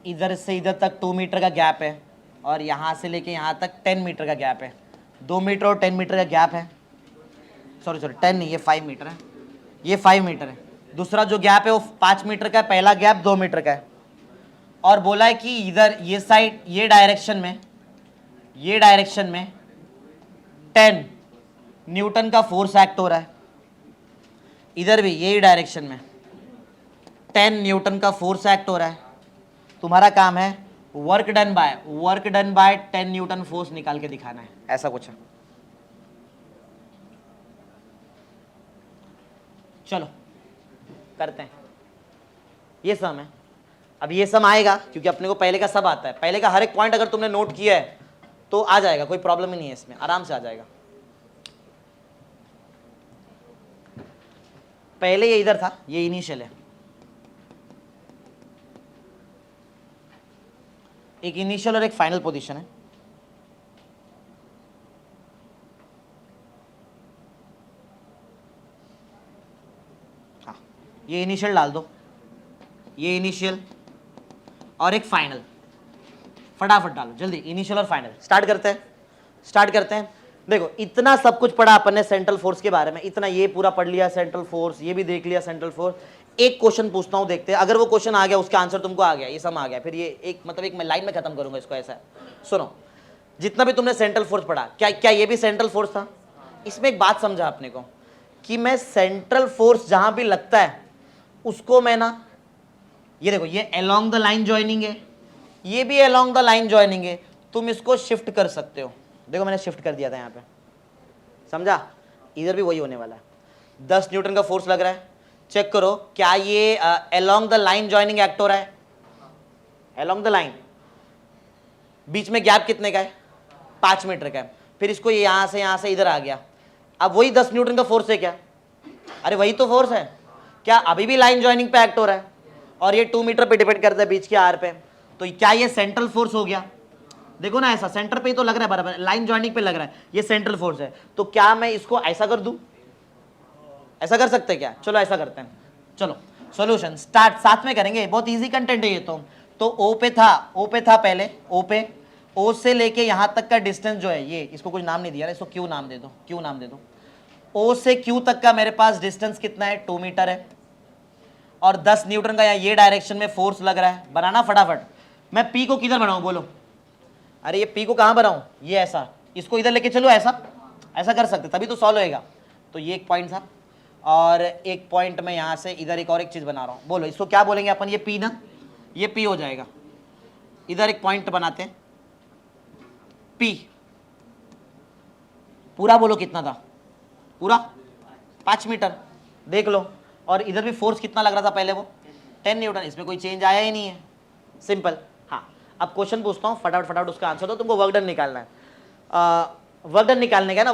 इधर से इधर तक 2 मीटर का गैप है, और यहाँ से लेके यहाँ तक 10 मीटर का गैप है। 2 मीटर और 10 मीटर का गैप है, सॉरी 10 नहीं, ये 5 मीटर है, ये 5 मीटर है। दूसरा जो गैप है वो 5 मीटर का है, पहला गैप 2 मीटर का है। और बोला है कि इधर ये साइड, ये डायरेक्शन में 10 न्यूटन का फोर्स एक्ट हो रहा है। इधर भी यही डायरेक्शन में 10 न्यूटन का फोर्स एक्ट हो रहा है। तुम्हारा काम है work done bye 10 Newton force निकाल के दिखाना है, ऐसा कुछ है। चलो करते हैं, ये सम है। अब ये सम आएगा क्योंकि अपने को पहले का सब आता है, पहले का हर एक पॉइंट अगर तुमने नोट किया है तो आ जाएगा, कोई प्रॉब्लम ही नहीं है इसमें, आराम से आ जाएगा। पहले ये इधर था, ये इनिशियल है, एक इनिशियल और एक फाइनल पोजीशन है। हाँ ये इनिशियल डाल दो, ये इनिशियल और एक फाइनल, फटाफट डालो जल्दी, इनिशियल और फाइनल। स्टार्ट करते हैं। देखो इतना सब कुछ पढ़ा अपन ने सेंट्रल फोर्स के बारे में, इतना ये पूरा पढ़ लिया सेंट्रल फोर्स, ये भी देख लिया सेंट्रल फोर्स। एक क्वेश्चन पूछता हूं, देखते हैं अगर वो क्वेश्चन आ गया उसका आंसर तुमको आ गया, ये सम आ गया, फिर ये एक मतलब एक मैं लाइन में खत्म करूंगा इसको। ऐसा है, सुनो, जितना भी तुमने सेंट्रल फोर्स पढ़ा, क्या ये भी सेंट्रल फोर्स था? इसमें एक बात समझा अपने को कि मैं सेंट्रल फोर्स जहां भी लगता है उसको मैं ना, ये देखो ये अलोंग द लाइन ज्वाइनिंग है, ये भी अलोंग द लाइन ज्वाइनिंग है, तुम इसको शिफ्ट कर सकते हो। देखो मैंने शिफ्ट कर दिया था यहाँ पे, समझा? इधर भी वही होने वाला है। 10 न्यूटन का फोर्स लग रहा है, चेक करो क्या ये along the line joining act हो रहा है? अलोंग द लाइन, बीच में गैप कितने का है? 5 मीटर का है। फिर इसको यहां से इधर आ गया, अब वही 10 न्यूटन का फोर्स है क्या? अरे वही तो फोर्स है, क्या अभी भी लाइन ज्वाइनिंग पे एक्ट हो रहा है? और ये 2 मीटर पे डिपेंड करता है बीच के आर पे, तो क्या ये सेंट्रल फोर्स हो गया? देखो ना ऐसा सेंटर पे ही तो लग रहा है, बराबर लाइन ज्वाइनिंग पे लग रहा है, ये सेंट्रल फोर्स है। तो क्या मैं इसको ऐसा कर दूं? ऐसा कर सकते हैं क्या? चलो ऐसा करते हैं, चलो सॉल्यूशन स्टार्ट, साथ में करेंगे, बहुत इजी कंटेंट है ये तो ओ पे था पहले, ओ से लेके यहां तक का डिस्टेंस जो है, ये इसको कुछ नाम नहीं दिया, इसको क्यू नाम दे दो, ओ से क्यू तक का मेरे पास डिस्टेंस कितना है? 2 मीटर है, और 10 न्यूटन का यहाँ ये डायरेक्शन में फोर्स लग रहा है। बनाना फटाफट। मैं पी को किधर बनाऊं बोलो? अरे ये पी को कहां बनाऊं? ये ऐसा, इसको इधर लेके चलो, ऐसा कर सकते तभी तो सॉल्व होएगा। तो ये एक पॉइंट था, और एक पॉइंट में यहां से इधर एक और एक चीज बना रहा हूं, बोलो इसको क्या बोलेंगे अपन? ये पी ना, ये पी हो जाएगा। इधर एक पॉइंट बनाते हैं पी, पूरा बोलो कितना था? पूरा 5 मीटर, देख लो। और इधर भी फोर्स कितना लग रहा था पहले? वो 10 न्यूटन, इसमें कोई चेंज आया ही नहीं है, सिंपल। हाँ, अब क्वेश्चन पूछता हूँ, फटाफट फटाफट उसका आंसर दो, तुमको वर्क डन निकालना है। वर्क डन निकालने का ना,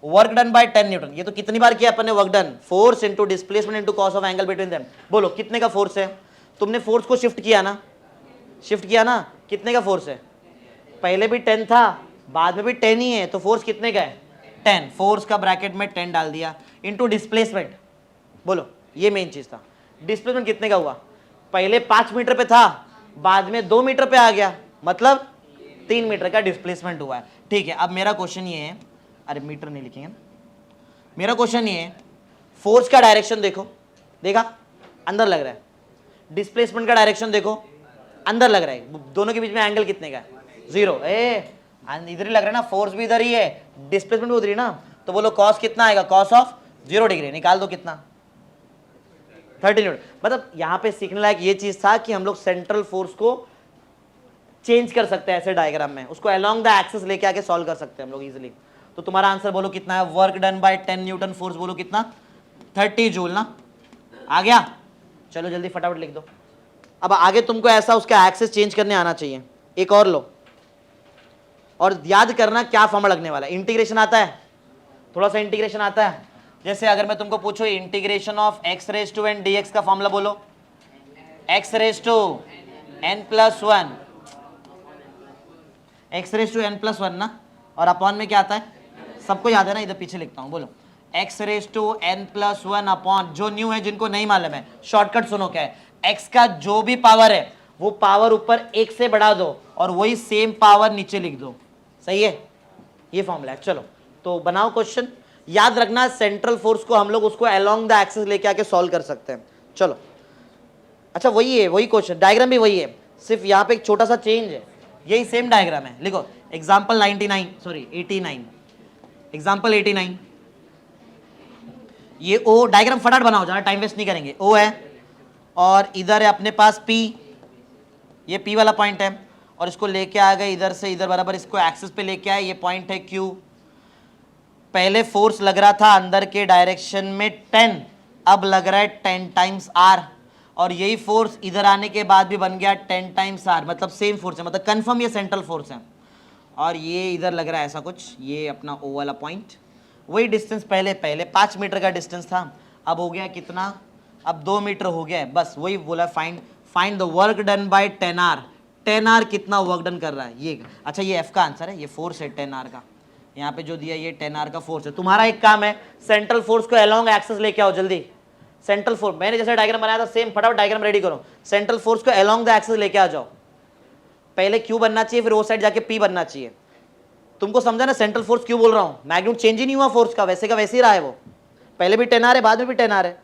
वर्क डन बाय 10 न्यूटन। ये तो कितनी बार किया अपन ने work done, force into displacement into cos of angle between them. बोलो कितने का फोर्स है? तुमने फोर्स को शिफ्ट किया ना, कितने का फोर्स है? पहले भी 10 था, बाद में भी 10 ही है, तो फोर्स कितने का है? 10। फोर्स का ब्रैकेट में 10 डाल दिया, इनटू डिस्प्लेसमेंट। बोलो, ये मेन चीज था। डिस्प्लेसमेंट कितने का हुआ? पहले 5 मीटर पे था, बाद में 2 मीटर पे आ गया, मतलब 3 मीटर का डिस्प्लेसमेंट हुआ है। ठीक है, अब मेरा क्वेश्चन ये है, अरे मीटर नहीं लिखेंगे ना, मेरा क्वेश्चन ये है, फोर्स का डायरेक्शन देखो, देखा अंदर लग रहा है, डिस्प्लेसमेंट का डायरेक्शन देखो अंदर लग रहा है, दोनों के बीच में एंगल कितने का है? 0। इधर ही लग रहा है ना, फोर्स भी इधर ही है, डिस्प्लेसमेंट भी उधर ही ना, तो बोलो कॉस कितना आएगा? Cos of 0 degree. निकाल दो कितना? 30 न्यूटन। मतलब यहां पे सीखने लायक ये चीज था कि हम लोग सेंट्रल फोर्स को चेंज कर सकते हैं ऐसे डायग्राम में, उसको अलोंग द एक्सिस लेके आके सॉल्व कर सकते हैं हम लोग इजीली। तो तुम्हारा आंसर बोलो कितना है? Work done bye 10 Newton force, बोलो कितना? 30 जूल ना, आ गया? चलो जल्दी फटाफट लिख दो। अब आगे तुमको ऐसा उसका एक्सिस चेंज करने आना चाहिए। एक और लो, और याद करना क्या फॉर्मूला लगने वाला है। इंटीग्रेशन आता है, थोड़ा सा इंटीग्रेशन आता है। जैसे अगर मैं तुमको पूछूं integration of x raise to n dx का फॉर्मूला बोलो, x raise to n plus 1, x raise to n plus 1 ना, और अपॉन में क्या आता है? सबको याद है ना, इधर पीछे लिखता हूं, बोलो x raise to n plus 1 upon, जो न्यू है जिनको नहीं मालूम है शॉर्टकट सुनो क्या है, x का जो भी पावर है वो पावर ऊपर 1 से बढ़ा दो और वही सेम पावर नीचे लिख दो। सही है, ये फॉर्मूला है। चलो तो बनाओ क्वेश्चन। याद रखना सेंट्रल फोर्स को हम लोग उसको अलोंग द एक्सिस लेके आके सॉल्व कर सकते हैं। चलो, अच्छा वही है, वही क्वेश्चन, डायग्राम भी वही है, सिर्फ यहाँ पे एक छोटा सा चेंज है। यही सेम डायग्राम है, लिखो एग्जाम्पल 89, एग्जाम्पल 89। ये ओ डायग्राम फटाफट बनाओ, ज़्यादा टाइम वेस्ट नहीं करेंगे। ओ है और इधर है अपने पास P, ये P वाला पॉइंट है, और इसको लेके आ गए इधर से इधर बराबर, इसको एक्सिस पे लेके आए, ये पॉइंट है Q। पहले फोर्स लग रहा था अंदर के डायरेक्शन में 10, अब लग रहा है 10 टाइम्स R, और यही फोर्स इधर आने के बाद भी बन गया 10 टाइम्स R, मतलब सेम फोर्स है, मतलब कंफर्म ये सेंट्रल फोर्स है। और ये इधर लग रहा है ऐसा कुछ, ये अपना O वाला पॉइंट, वही डिस्टेंस पहले 5 मीटर का डिस्टेंस था, अब हो गया कितना? अब 2 मीटर हो गया है। बस वही बोला, find the work done by 10R। 10R कितना वर्क डन कर रहा है ये? अच्छा ये F का आंसर है, ये फोर्स है 10R का, यहाँ पे जो दिया ये 10R का फोर्स है। तुम्हारा एक काम है, सेंट्रल फोर्स को अलोंग एक्सिस लेके आओ जल्दी। सेंट्रल फोर्स मैंने जैसे डायग्राम बनाया था सेम फटाफट डायग्राम रेडी करो। सेंट्रल फोर्स को अलोंग द एक्सिस लेके आ जाओ, पहले Q बनना चाहिए, फिर वो साइड जाके P बनना चाहिए। तुमको समझा ना सेंट्रल फोर्स क्यों बोल रहा हूं? मैग्नीट्यूड चेंज ही नहीं हुआ फोर्स का, वैसे का वैसे ही रहा है वो, पहले भी 10R है बाद में भी 10R है।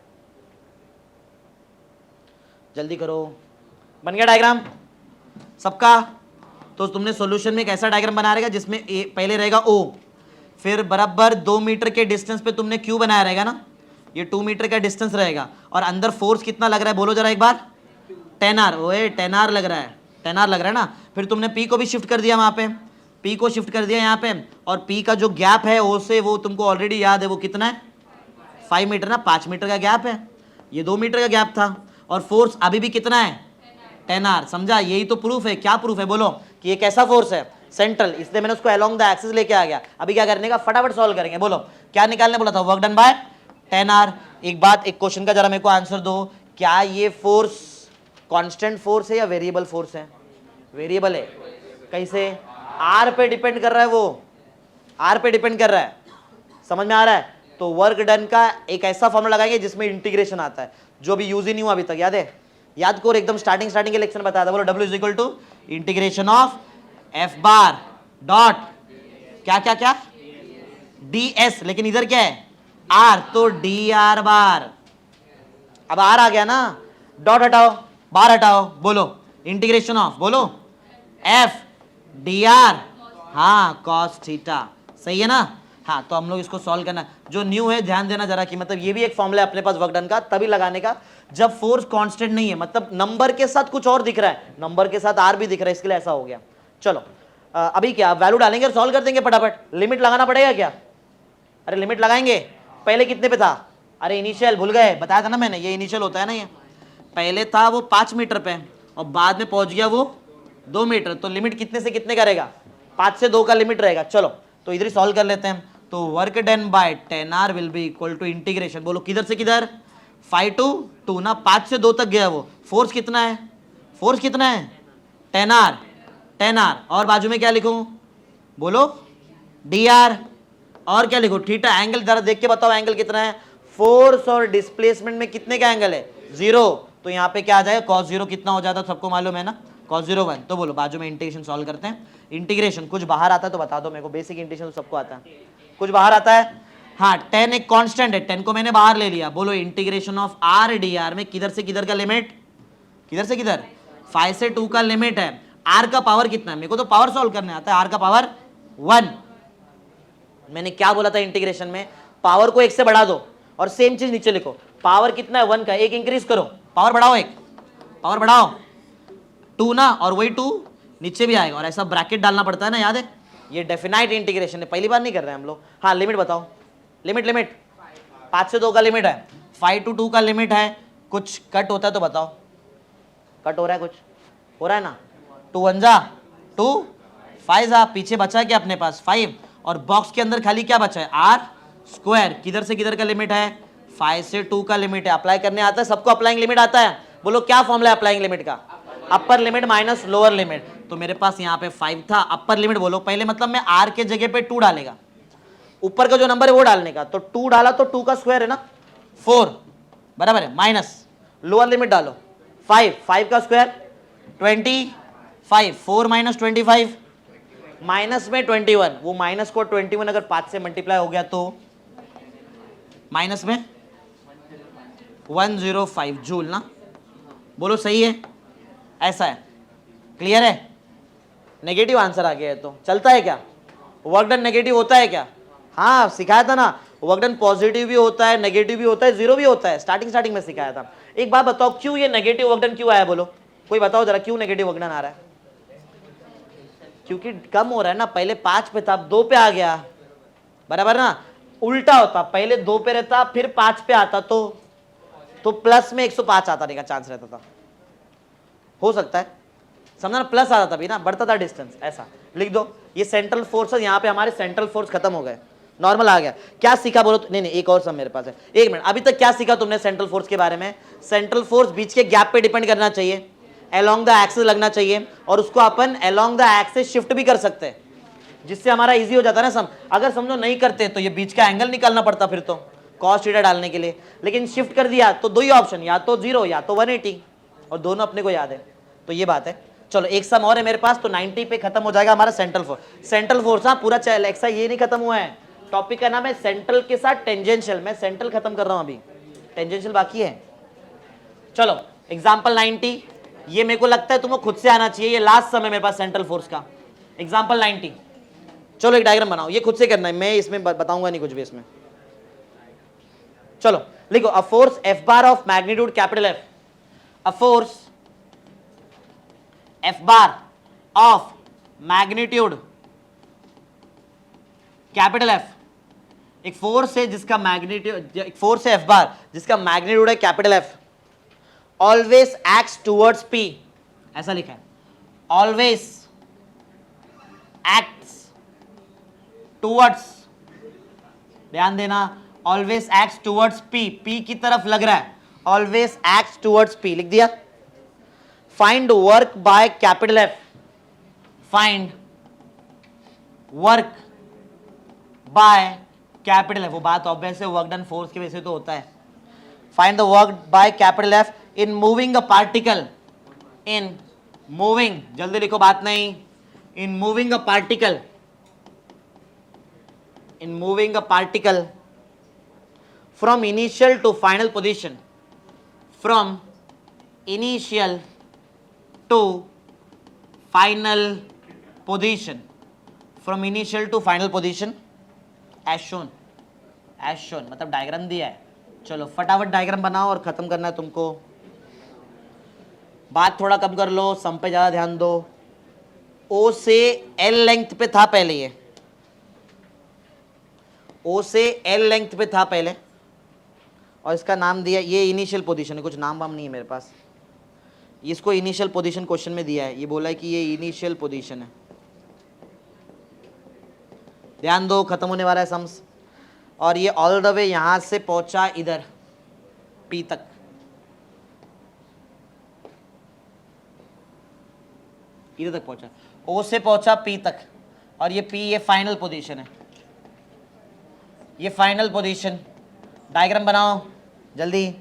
जल्दी करो, बन गया डायग्राम सबका? तो तुमने सॉल्यूशन में एक ऐसा डायग्राम बना रहेगा जिसमें पहले रहेगा O, फिर बराबर 2 मीटर के डिस्टेंस पे तुमने Q बनाया रहेगा ना, ये 2 मीटर का डिस्टेंस रहेगा, और अंदर फोर्स कितना लग रहा है बोलो जरा एक बार? 10R। ओए 10R लग रहा है, 10R लग रहा है ना। फिर तुमने P को भी शिफ्ट कर दिया, वहां पे P को शिफ्ट कर दिया यहाँ पे, और P का जो गैप है O से, वो तुमको ऑलरेडी याद है, वो कितना है? 5 मीटर ना, 5 मीटर का गैप है, ये 2 मीटर का गैप था, और फोर्स अभी भी कितना है? 10R। समझा? यही तो प्रूफ है। क्या प्रूफ है बोलो? कि ये कैसा फोर्स है? सेंट्रल, इसलिए मैंने उसको अलोंग द एक्सिस लेके आ गया। अभी क्या करने का? फटाफट सॉल्व करेंगे। बोलो क्या निकालने बोला था? Work done by 10R। एक बात, एक क्वेश्चन का जरा मेरे को आंसर दो, क्या ये फोर्स कांस्टेंट फोर्स है या वेरिएबल फोर्स है? वेरिएबल है। कैसे? आर पे डिपेंड कर रहा है, वो आर पे डिपेंड कर रहा है। समझ में आ रहा है? तो वर्क डन का एक ऐसा फॉर्मूला लगाएंगे जिसमें इंटीग्रेशन आता है, जो भी यूज ही नहीं हुआ अभी तक। याद है? याद करो, एकदम स्टार्टिंग के लेक्चर बताया था। बोलो W is equal to integration of F bar dot क्या क्या क्या DS, लेकिन इधर क्या है? R, तो DR बार। अब R आ गया ना, डॉट हटाओ, बार हटाओ, बोलो इंटीग्रेशन ऑफ, बोलो F DR, हाँ cos थीटा। सही है ना? हाँ, तो हम लोग इसको सॉल्व करना। जो न्यू है ध्यान देना जरा, कि मतलब ये भी एक फॉर्मूला है अपने पास वर्क डन का, तभी लगाने का जब फोर्स कांस्टेंट नहीं है, मतलब नंबर के साथ कुछ और दिख रहा है, नंबर के साथ R भी दिख रहा है, इसके लिए ऐसा हो गया। चलो अभी क्या वैल्यू डालेंगे और सॉल्व कर देंगे फटाफट। लिमिट लगाना पड़ेगा क्या? अरे लिमिट लगाएंगे। पहले कितने पे था? अरे इनिशियल भूल गए, बताया था ना मैंने, ये इनिशियल होता है ना, ये पहले था वो 5 मीटर पे, और बाद में पहुंच गया वो 2 मीटर, तो लिमिट कितने से कितने का रहेगा? 5 से 2 का लिमिट रहेगा। चलो तो इधर ही सॉल्व कर लेते हैं। तो work done by 10R will be equal to integration, बोलो किधर से किधर? 5 to 2 ना, 5 से 2 तक गया वो। फोर्स कितना है? फोर्स कितना है? 10R, 10R। और बाजू में क्या लिखूं? बोलो dr। और क्या लिखो? थीटा। एंगल जरा देख के बताओ एंगल कितना है? फोर्स और डिस्प्लेसमेंट में कितने का एंगल है? 0। तो यहाँ पे क्या आ जाएगा? cos 0 कितना हो जाता? सबको मालूम है ना, cos 0 1। तो बोलो बाजू में इंटीग्रेशन सॉल्व करते हैं। इंटीग्रेशन कुछ बाहर आता है तो बता दो मेरे को, बेसिक इंटीग्रेशन तो सबको आता है। कुछ बाहर आता है? हाँ, 10 एक कांस्टेंट है, 10 को मैंने बाहर ले लिया। बोलो इंटीग्रेशन ऑफ r dr में किधर से किधर का लिमिट? किधर से किधर? 5 से 2 का लिमिट है। r का पावर कितना है? मेरे को तो पावर सॉल्व करने आता है। r का पावर 1। मैंने क्या बोला था इंटीग्रेशन में? पावर को 1 से बढ़ा दो और सेम चीज नीचे लिखो। पावर कितना है? 1 का। 1 इंक्रीज करो, पावर बढ़ाओ, 1 पावर बढ़ाओ, 2 ना, और वही 2 नीचे भी आएगा। और ऐसा ब्रैकेट डालना पड़ता है ना, याद है? ये डेफिनाइट इंटीग्रेशन है, पहली बार नहीं कर रहे हैं हम लोग। हाँ, लिमिट बताओ। लिमिट 5 से 2 का लिमिट है, 5 to 2 का लिमिट है। कुछ कट होता है तो बताओ। कट हो रहा है? कुछ हो रहा है ना? 2 1 जा 2, 5 जा, पीछे बचा क्या अपने पास? 5। और बॉक्स के अंदर खाली क्या बचा है? r square. किधर से किधर का लिमिट है? 5 से 2 का लिमिट है। अप्लाई करने आता है सबको? अप्लाइंग लिमिट आता है? बोलो क्या फॉर्मूला है अप्लाइंग लिमिट का? Upper limit minus lower limit. तो मेरे पास यहाँ पे 5 था, अपर लिमिट बोलो पहले, मतलब मैं r के जगह पे 2 डालेगा, ऊपर का जो नंबर है वो डालने का। तो 2 डाला तो 2 का स्क्वायर है ना, 4 बराबर है, माइनस लोअर लिमिट डालो 5, 5 का स्क्वायर 25, 4 माइनस 25, माइनस में 21। वो माइनस को 21 अगर 5 से मल्टीप्लाई हो गया तो माइनस में 105 जूल ना। बोलो सही है? ऐसा है, क्लियर है? नेगेटिव आंसर आ गया है तो चलता है क्या? वर्क डन नेगेटिव होता है क्या? हाँ, सिखाया था ना, वर्क डन पॉजिटिव भी होता है, नेगेटिव भी होता है, जीरो भी होता है। स्टार्टिंग में सिखाया था। एक बात बताओ, क्यों ये नेगेटिव वर्क डन क्यों आया? बोलो कोई बताओ जरा, क्यों नेगेटिव वर्क डन आ रहा है? क्योंकि कम हो रहा है ना। पहले 5 पे था, अब 2 पे आ गया, बराबर ना? उल्टा होता, पहले 2 पे रहता फिर 5 पे आता तो प्लस में 105 आता का चांस रहता था। हो सकता है, समझना ना? प्लस आता था भी ना, बढ़ता था डिस्टेंस। ऐसा लिख दो। ये सेंट्रल फोर्स है, यहाँ पे हमारे सेंट्रल फोर्स खत्म हो गए, नॉर्मल आ गया। क्या सीखा बोलो? नहीं एक और सब मेरे पास है। 1 मिनट, अभी तक क्या सीखा तुमने सेंट्रल फोर्स के बारे में? सेंट्रल फोर्स बीच के गैप पे डिपेंड करना चाहिए, अलोंग द एक्सिस लगना चाहिए, और उसको अपन अलोंग द एक्सिस शिफ्ट भी कर सकते हैं, जिससे हमारा इजी हो जाता है ना। अगर समझो नहीं करते तो ये बीच का एंगल निकालना पड़ता फिर तो cos थीटा डालने के लिए। लेकिन शिफ्ट कर दिया तो 2 ही ऑप्शन, या तो 0 या तो 180, और दोनों अपने को याद है। तो ये बात है। चलो एक सम और है मेरे पास, तो 90 पे खत्म हो जाएगा हमारा सेंट्रल फोर्स। सेंट्रल फोर्स, हाँ पूरा एक्सरसाइज ये नहीं खत्म हुआ है। टॉपिक का नाम है सेंट्रल के साथ टेंजेंशियल। मैं सेंट्रल खत्म कर रहा हूं, अभी टेंजेंशियल बाकी है। चलो एग्जांपल 90, ये मेरे को लगता है तुमको खुद से आना चाहिए। ये लास्ट सम है मेरे पास सेंट्रल फोर्स का, एग्जांपल 90। चलो एक डायग्राम बनाओ, ये खुद से करना है, मैं इसमें बताऊंगा नहीं कुछ भी इसमें। चलो लिखो, a force F bar of magnitude capital F, a force F bar of magnitude capital F, एक फोर्स है जिसका मैग्नीट्यूड, एक फोर्स है एफ बार जिसका मैग्नीट्यूड है capital F, always acts towards P, ऐसा लिखा है, ऑलवेज एक्ट्स टुवर्ड्स, ध्यान देना, always acts towards P, P की तरफ लग रहा है, ऑलवेज एक्ट्स टुवर्ड्स पी, लिख दिया। Find work by capital F, find work by capital F, वो बात ऑब्वियस है, वर्क डन फोर्स की वजह से तो होता है। Find the work by capital F in moving a particle, in moving, जल्दी लिखो बात नहीं, इन moving a particle, in moving a particle from initial to final position, from initial to final position, from initial to final position as shown, as shown मतलब diagram दिया है। चलो फटाफट diagram बनाओ और खत्म करना है तुमको। बात थोड़ा कम कर लो, सम पे ज्यादा ध्यान दो। O से L लेंथ पे था पहले, ये O से L लेंथ पे था पहले, और इसका नाम दिया, ये इनिशियल पोजीशन है, कुछ नाम वाम नहीं है मेरे पास। इसको इनिशियल पोजीशन क्वेश्चन में दिया है, ये बोला है कि ये इनिशियल पोजीशन है, ध्यान दो, खत्म होने वाला है सम्स। और ये ऑल द वे यहां से पहुंचा इधर P तक, इधर तक पहुंचा, O से पहुंचा P तक, और ये P ये फाइनल पोजीशन है, ये फाइनल पोजीशन। डायग्राम बनाओ जल्दी।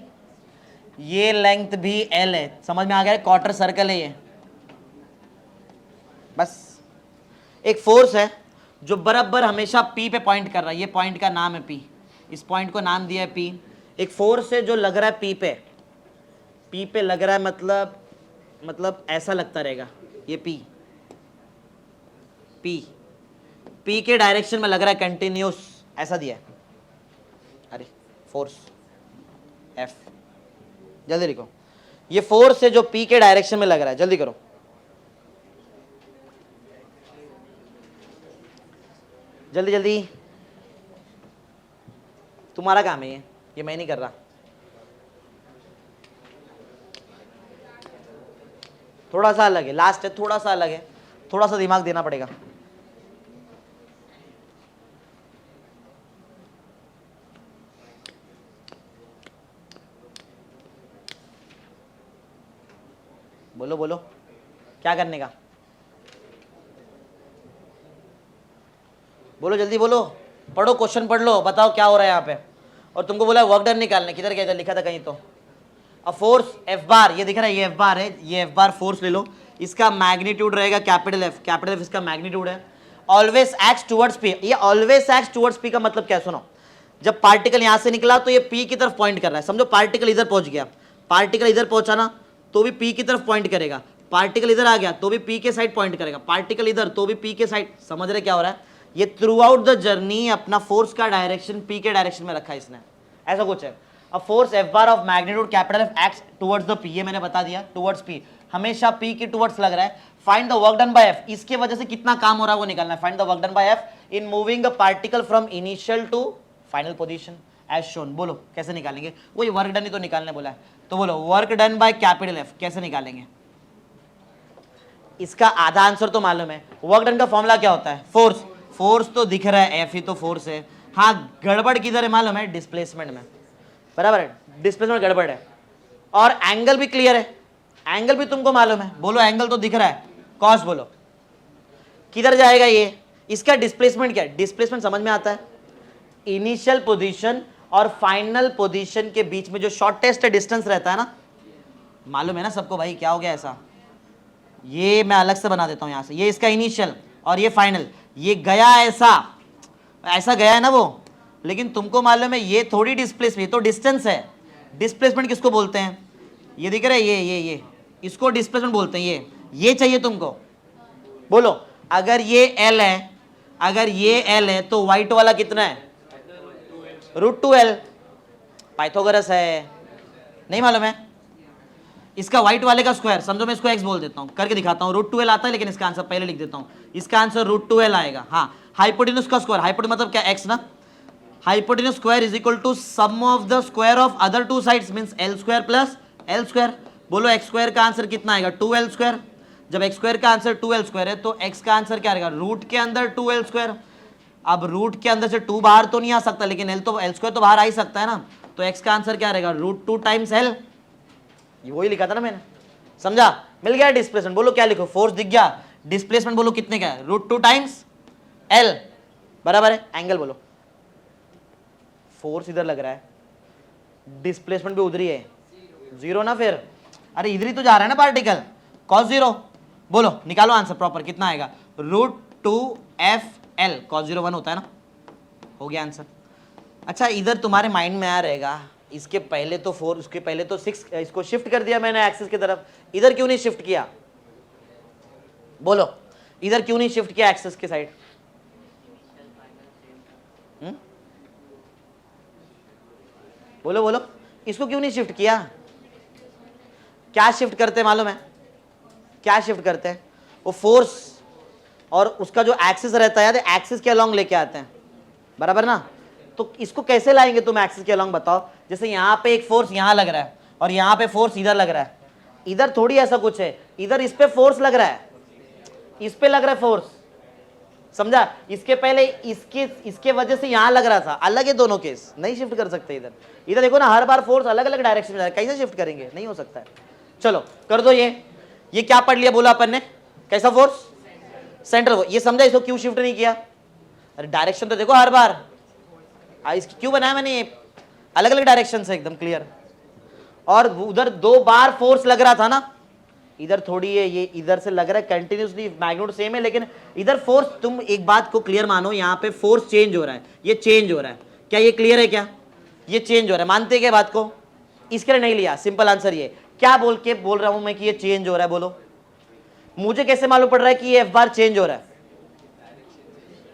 ये लेंथ भी L है, समझ में आ गया, क्वार्टर सर्कल है ये। बस एक फोर्स है जो बराबर हमेशा P पे पॉइंट कर रहा है, ये पॉइंट का नाम है P, इस पॉइंट को नाम दिया है P। एक फोर्स है जो लग रहा है P पे लग रहा है, मतलब ऐसा लगता रहेगा, ये P के डायरेक्शन में लग रहा है कंटिन्यूस, ऐसा दिया है। अरे फोर्स F, जल्दी लिखो, ये फोर्स है जो P के डायरेक्शन में लग रहा है, जल्दी करो। जल्दी जल्दी, तुम्हारा काम है ये मैं नहीं कर रहा। थोड़ा सा अलग है, लास्ट है, थोड़ा सा अलग है, थोड़ा सा दिमाग देना पड़ेगा। बोलो बोलो, क्या करने का, बोलो जल्दी बोलो, पढ़ो, क्वेश्चन पढ़ लो, बताओ क्या हो रहा है यहाँ पे। और तुमको बोला वर्क डन निकालने, किधर गया, लिखा था कहीं तो। अब फोर्स F बार, ये दिख रहा है, ये F बार है, ये F बार फोर्स ले लो, इसका मैग्नीट्यूड रहेगा कैपिटल F इसका मैग्नीट्यूड है। ऑलवेज एक्ट्स टुवर्ड्स P, ये ऑलवेज एक्ट्स टुवर्ड्स P का मतलब क्या है, सुनो। जब पार्टिकल यहां से निकला तो ये P की तरफ पॉइंट कर रहा है, समझो पार्टिकल इधर पहुंच गया, पार्टिकल इधर पहुंचा ना तो भी P की तरफ पॉइंट करेगा, पार्टिकल इधर आ गया तो भी P के साइड पॉइंट करेगा, पार्टिकल इधर तो भी P के साइड। समझ रहे क्या हो रहा है, ये थ्रू आउट द जर्नी अपना फोर्स का डायरेक्शन P के डायरेक्शन में रखा है इसने, ऐसा कुछ है। अब force F bar of magnitude capital F acts towards the P, ये मैंने बता दिया, टुवर्ड्स P, हमेशा P के टुवर्ड्स लग रहा है। Find the work done by F, इसके वजह से कितना काम हो रहा है वो निकालना है। Find the work done by F in moving a particle from initial to final position as shown. बोलो कैसे निकालेंगे, वही वर्क डन ही तो निकालने बोला है, तो बोलो work done by capital F कैसे निकालेंगे। इसका आधा आंसर तो मालूम है, वर्क डन का फॉर्मूला क्या होता है, फोर्स तो दिख रहा है, F ही तो फोर्स है। हाँ गड़बड़ किधर है मालूम है, डिस्प्लेसमेंट में, बराबर है, डिस्प्लेसमेंट गड़बड़ है। और एंगल भी क्लियर है, एंगल भी तुमको मालूम है, बोलो एंगल तो दिख रहा है, कॉस बोलो किधर जाएगा ये, इसका डिस्प्लेसमेंट क्या है, डिस्प्लेसमेंट समझ में आता है, इनिशियल पोजीशन और फाइनल पोजीशन के बीच में जो शॉर्टेस्ट डिस्टेंस रहता है ना, मालूम है ना सबको भाई, क्या हो गया ऐसा, ये मैं अलग से बना देता हूं यहां से, ये इसका इनिशियल और ये फाइनल, ये गया ऐसा गया है ना वो, लेकिन तुमको मालूम है ये थोड़ी डिस्प्लेसमेंट, ये तो डिस्टेंस है। डिस्प्लेसमेंट किसको बोलते हैं, ये दिख रहा है, ये इसको डिस्प्लेसमेंट बोलते हैं। ये चाहिए तुमको, बोलो अगर ये L है तो वाइट वाला कितना है, √2L, पाइथागोरस है, नहीं मालूम है, इसका व्हाइट वाले का स्क्वायर, समझो मैं इसको x बोल देता हूं, करके दिखाता हूं, √2L आता है, लेकिन इसका आंसर पहले लिख देता हूं, इसका आंसर √2L आएगा। हाँ हाइपोटेन्यूज का स्क्वायर, हाइपोटेन्यूज मतलब क्या, x ना, hypotenuse square is equal to sum of the square of other two sides means L square plus L square. बोलो x स्क्वायर का आंसर कितना आएगा, 2L स्क्वायर। जब x स्क्वायर का आंसर 2L स्क्वायर है तो x का आंसर क्या आएगा, रूट के अंदर 2L स्क्वायर। अब रूट के अंदर से 2 बाहर तो नहीं आ सकता, लेकिन L स्क्वायर तो बाहर आ ही सकता है ना, तो x का आंसर क्या रहेगा, √2 टाइम्स L, ये वही लिखा था ना मैंने, समझा, मिल गया डिस्प्लेसमेंट। बोलो क्या लिखो, फोर्स दिख गया, डिस्प्लेसमेंट बोलो कितने का है, √2 टाइम्स L, बराबर है। एंगल बोलो, फोर्स इधर लग रहा है, डिस्प्लेसमेंट भी उधर ही है, 0 ना, फिर अरे इधर ही तो जा रहा है ना पार्टिकल, cos 0। बोलो निकालो आंसर प्रॉपर, कितना आएगा, √2FL, cos 0 1 होता है ना, हो गया आंसर। अच्छा इधर तुम्हारे माइंड में आ रहेगा, इसके पहले तो 4, उसके पहले तो 6, इसको शिफ्ट कर दिया मैंने एक्सिस की तरफ, इधर क्यों नहीं शिफ्ट किया, बोलो इधर क्यों नहीं शिफ्ट किया एक्सिस की साइड, बोलो बोलो, इसको क्यों नहीं शिफ्ट किया, क्या शिफ्ट करते मालूम है, क्या शिफ्ट करते हैं, वो फोर्स और उसका जो एक्सिस रहता है, एक्सिस के अलोंग लेके आते हैं, बराबर ना। तो इसको कैसे लाएंगे तुम एक्सिस के अलोंग, बताओ। जैसे यहाँ पे एक फोर्स यहाँ लग रहा है और यहाँ पे फोर्स इधर लग रहा है, इधर थोड़ी ऐसा कुछ है, इधर इस पे फोर्स लग रहा है, इस पे लग रहा है फोर्स, समझा। इसके पहले इसके वजह से यहां लग रहा था, अलग है दोनों केस, नहीं शिफ्ट कर सकते इधर। इधर देखो ना, हर बार फोर्स अलग अलग डायरेक्शन में जा रहा है, कैसे शिफ्ट करेंगे, नहीं हो सकता है। चलो कर दो ये क्या पढ़ लिया बोला अपन ने, कैसा फोर्स, सेंट्रल। ये समझा, इसको क्यों शिफ्ट नहीं किया, अरे डायरेक्शन तो देखो हर बार, क्यों बनाया मैंने ये, अलग अलग डायरेक्शन से, एकदम क्लियर। और उधर 2 बार फोर्स लग रहा था ना, इधर थोड़ी है, ये इधर से लग रहा है कंटिन्यूसली, मैग्नीट्यूड सेम है, लेकिन इधर फोर्स, तुम एक बात को क्लियर मानो, यहाँ पे फोर्स चेंज हो रहा है, ये चेंज हो रहा है, क्या ये क्लियर है, क्या ये चेंज हो रहा है, मानते हैं क्या बात को। इसके लिए नहीं लिया, सिंपल आंसर ये, क्या बोल रहा हूं मैं कि ये चेंज हो रहा है, बोलो मुझे कैसे मालूम पड़ रहा है कि ये एफ बार चेंज हो रहा है।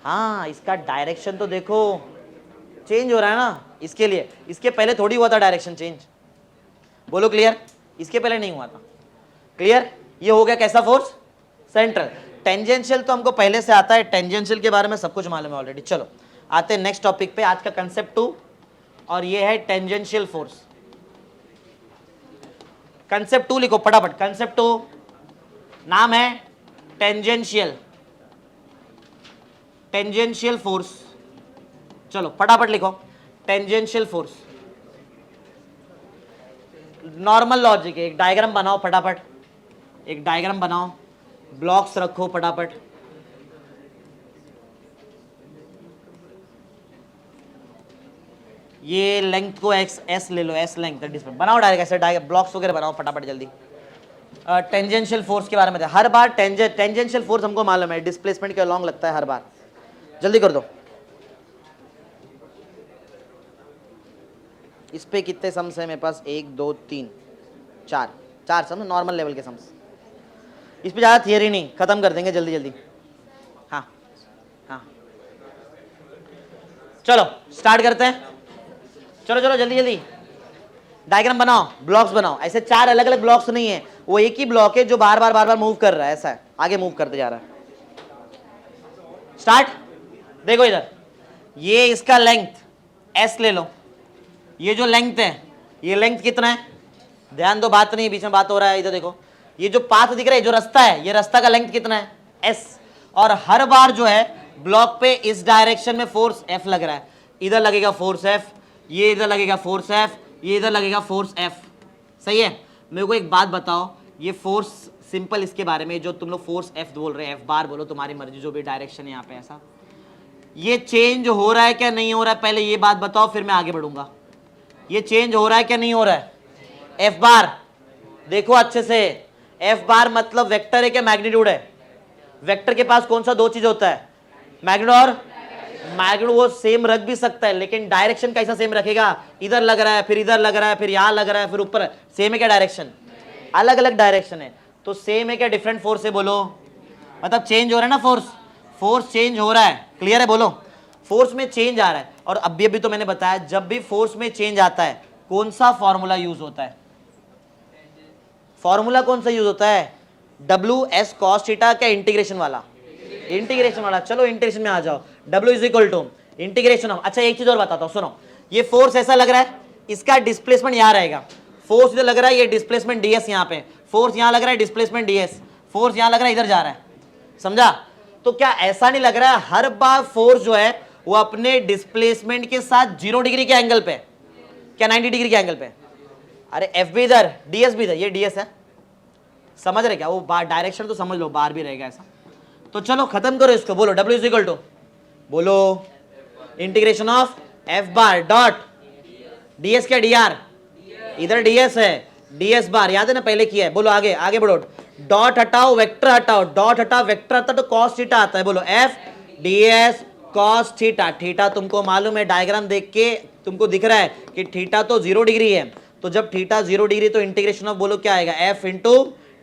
हाँ, इसका डायरेक्शन तो देखो चेंज हो रहा है ना, इसके लिए, इसके पहले थोड़ी हुआ था डायरेक्शन चेंज, बोलो क्लियर, इसके पहले नहीं हुआ था, क्लियर। ये हो गया कैसा फोर्स, सेंट्रल। टेंजेंशियल तो हमको पहले से आता है, टेंजेंशियल के बारे में सब कुछ मालूम है ऑलरेडी। चलो आते हैं नेक्स्ट टॉपिक पे, आज का कंसेप्ट 2, और ये है टेंजेंशियल फोर्स। कंसेप्ट 2 लिखो फटाफट, कंसेप्ट 2 नाम है टेंजेंशियल, टेंजेंशियल फोर्स। चलो फटाफट लिखो, टेंजेंशियल फोर्स। नॉर्मल लॉजिक है, एक डायग्राम बनाओ फटाफट, एक डायग्राम बनाओ, ब्लॉक्स रखो फटाफट। ये लेंथ को एक्स एस ले लो, एस लेंथ बनाओ, डायरेक्ट ऐसे ब्लॉक्स वगैरह बनाओ फटाफट जल्दी। टेंजेंशियल फोर्स के बारे में हर बार टेंजेंशियल फोर्स हमको मालूम है, डिस्प्लेसमेंट के अलॉन्ग लगता है हर बार, जल्दी कर दो। इस पे कितने सम्स है मेरे पास, 1 2 3 4 सम्स, नॉर्मल लेवल के सम्स। इस पे ज़्यादा थियरी नहीं, खत्म कर देंगे जल्दी जल्दी। हाँ हाँ चलो स्टार्ट करते हैं, चलो चलो जल्दी जल्दी डायग्राम बनाओ, ब्लॉक्स बनाओ। ऐसे 4 अलग अलग ब्लॉक्स नहीं है, वो एक ही ब्लॉक है जो बार बार मूव कर रहा है, ऐसा है, आगे मूव करते जा रहा है। स्टार्ट, देखो इधर, ये इसका लेंथ एस ले लो, ये जो लेंथ है, ये लेंथ कितना है, ध्यान दो, बात नहीं, बीच में बात हो रहा है। इधर देखो, ये जो पाथ दिख रहा है, जो रास्ता है, ये रास्ता का लेंथ कितना है, एस। और हर बार जो है ब्लॉक पे इस डायरेक्शन में फोर्स एफ लग रहा है, इधर लगेगा फोर्स एफ, ये इधर लगेगा फोर्स एफ, ये इधर लगेगा फोर्स एफ, सही है। मेरे को एक बात बताओ, ये फोर्स सिंपल इसके बारे में, जो तुम लोग फोर्स एफ बोल रहे हैं, एफ बार बोलो, तुम्हारी मर्जी, जो भी डायरेक्शन है यहाँ पे, ऐसा ये चेंज हो रहा है क्या नहीं हो रहा है, पहले ये बात बताओ, फिर मैं आगे बढ़ूंगा। ये चेंज हो रहा है क्या नहीं हो रहा है, एफ बार देखो अच्छे से, एफ बार मतलब वेक्टर है क्या मैग्नीट्यूड है, वेक्टर के पास कौन सा 2 चीज होता है, मैग्नीट्यूड और मैग्नीट्यूड। वो सेम रख भी सकता है, लेकिन डायरेक्शन कैसा सेम रखेगा, इधर लग रहा है, फिर इधर लग रहा है, फिर यहाँ लग रहा है, फिर ऊपर, सेम है क्या डायरेक्शन, अलग अलग डायरेक्शन है, तो सेम है क्या डिफरेंट फोर्स है, बोलो, मतलब चेंज हो रहा है ना फोर्स, फोर्स चेंज हो रहा है, क्लियर है, बोलो फोर्स में चेंज आ रहा है। और अभी तो मैंने बताया, जब भी फोर्स में चेंज आता है कौन सा फॉर्मूला यूज होता है, फॉर्मूला कौन सा यूज होता है, डब्ल्यू एस कॉस थीटा, क्या इंटीग्रेशन वाला, इंटीग्रेशन वाला। चलो इंटीग्रेशन में आ जाओ, W is equal to integration of, अच्छा एक चीज और बताता हूं, सुनो, ये फोर्स ऐसा लग रहा है, इसका डिस्प्लेसमेंट यहां रहेगा, फोर्स इधर लग रहा है, ये डिस्प्लेसमेंट डीएस यहाँ पे, फोर्स यहां लग रहा है, डिस्प्लेसमेंट डीएस, फोर्स यहां लग रहा है, इधर जा रहा है, समझा। तो क्या ऐसा नहीं लग रहा है हर बार फोर्स जो है वो अपने डिस्प्लेसमेंट के साथ 0 डिग्री के एंगल पे, क्या 90 डिग्री के एंगल पे, अरे एफ भी इधर, डीएस भी इधर, ये डीएस है, समझ रहे क्या, वो बार डायरेक्शन तो समझ लो, बार भी रहेगा ऐसा। तो चलो खत्म करो इसको, बोलो डब्ल्यू इज इक्वल टू, बोलो integration of F bar dot DS, क्या डीआर, इधर डीएस है, डीएस बार याद है ना, पहले किया है, बोलो आगे आगे बढ़ो, डॉट हटाओ वेक्टर हटाओ, डॉट हटाओ वेक्टर आता तो कॉस थीटा आता है, बोलो F DS cos theta. Theta तुमको मालूम है, डायग्राम देख के तुमको दिख रहा है कि थीटा तो 0 डिग्री है, तो जब थीटा 0 डिग्री तो इंटीग्रेशन ऑफ बोलो क्या आएगा, एफ इंटू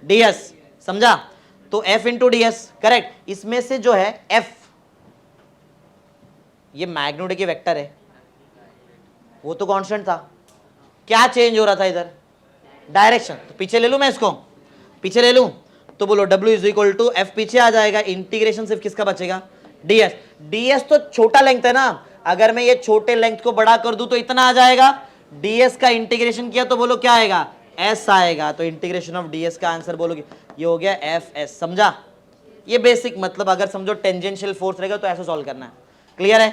डीएस, समझा। तो एफ इंटू डीएस करेक्ट, इसमें से जो है एफ, ये मैग्नीट्यूड की वेक्टर है, वो तो कांस्टेंट था, क्या चेंज हो रहा था इधर, डायरेक्शन। तो पीछे ले लूं मैं इसको, पीछे ले लूं, तो बोलो W is equal to F पीछे आ जाएगा, इंटीग्रेशन सिर्फ किसका बचेगा, डीएस। डीएस तो छोटा लेंथ है ना, अगर मैं ये छोटे लेंथ को बड़ा कर दूं तो इतना आ जाएगा, डीएस का इंटीग्रेशन किया तो बोलो क्या आएगा, एस आएगा तो इंटीग्रेशन ऑफ ds का आंसर बोलोगे, ये हो गया एफ एस। समझा? ये बेसिक, मतलब अगर समझो टेंजेंशियल फोर्स रहेगा तो ऐसे सॉल्व करना है। क्लियर है?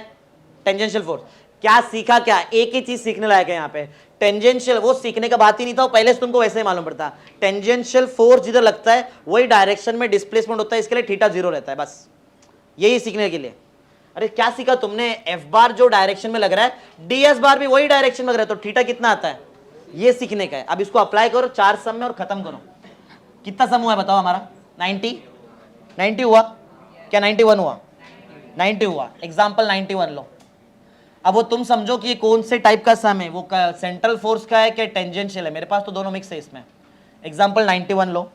टेंजेंशियल फोर्स क्या सीखा, क्या एक ही चीज सीखने लायक है यहाँ पे। टेंजेंशियल वो सीखने का बात ही नहीं था, वो पहले से तुमको वैसे ही मालूम पड़ता। टेंजेंशियल फोर्स जिधर लगता है वही डायरेक्शन में डिस्प्लेसमेंट होता है, इसके लिए थीटा 0 रहता है, बस यही सीखने के लिए। अरे क्या सीखा तुमने, एफ बार जो डायरेक्शन में लग रहा है ds बार भी वही डायरेक्शन में लग रहा है, तो थीटा कितना आता है, ये सीखने का है। अब इसको अप्लाई करो 4 सम में और खत्म करो। कितना सम हुआ है बताओ हमारा? 90 हुआ क्या? 91 हुआ? 90 हुआ। एग्जाम्पल 91 लो। अब वो तुम समझो कि ये कौन से टाइप का सम है, वो सेंट्रल फोर्स का है क्या टेंजेंशियल है? मेरे पास तो दोनों मिक्स है इसमें। एग्जाम्पल 91 लो।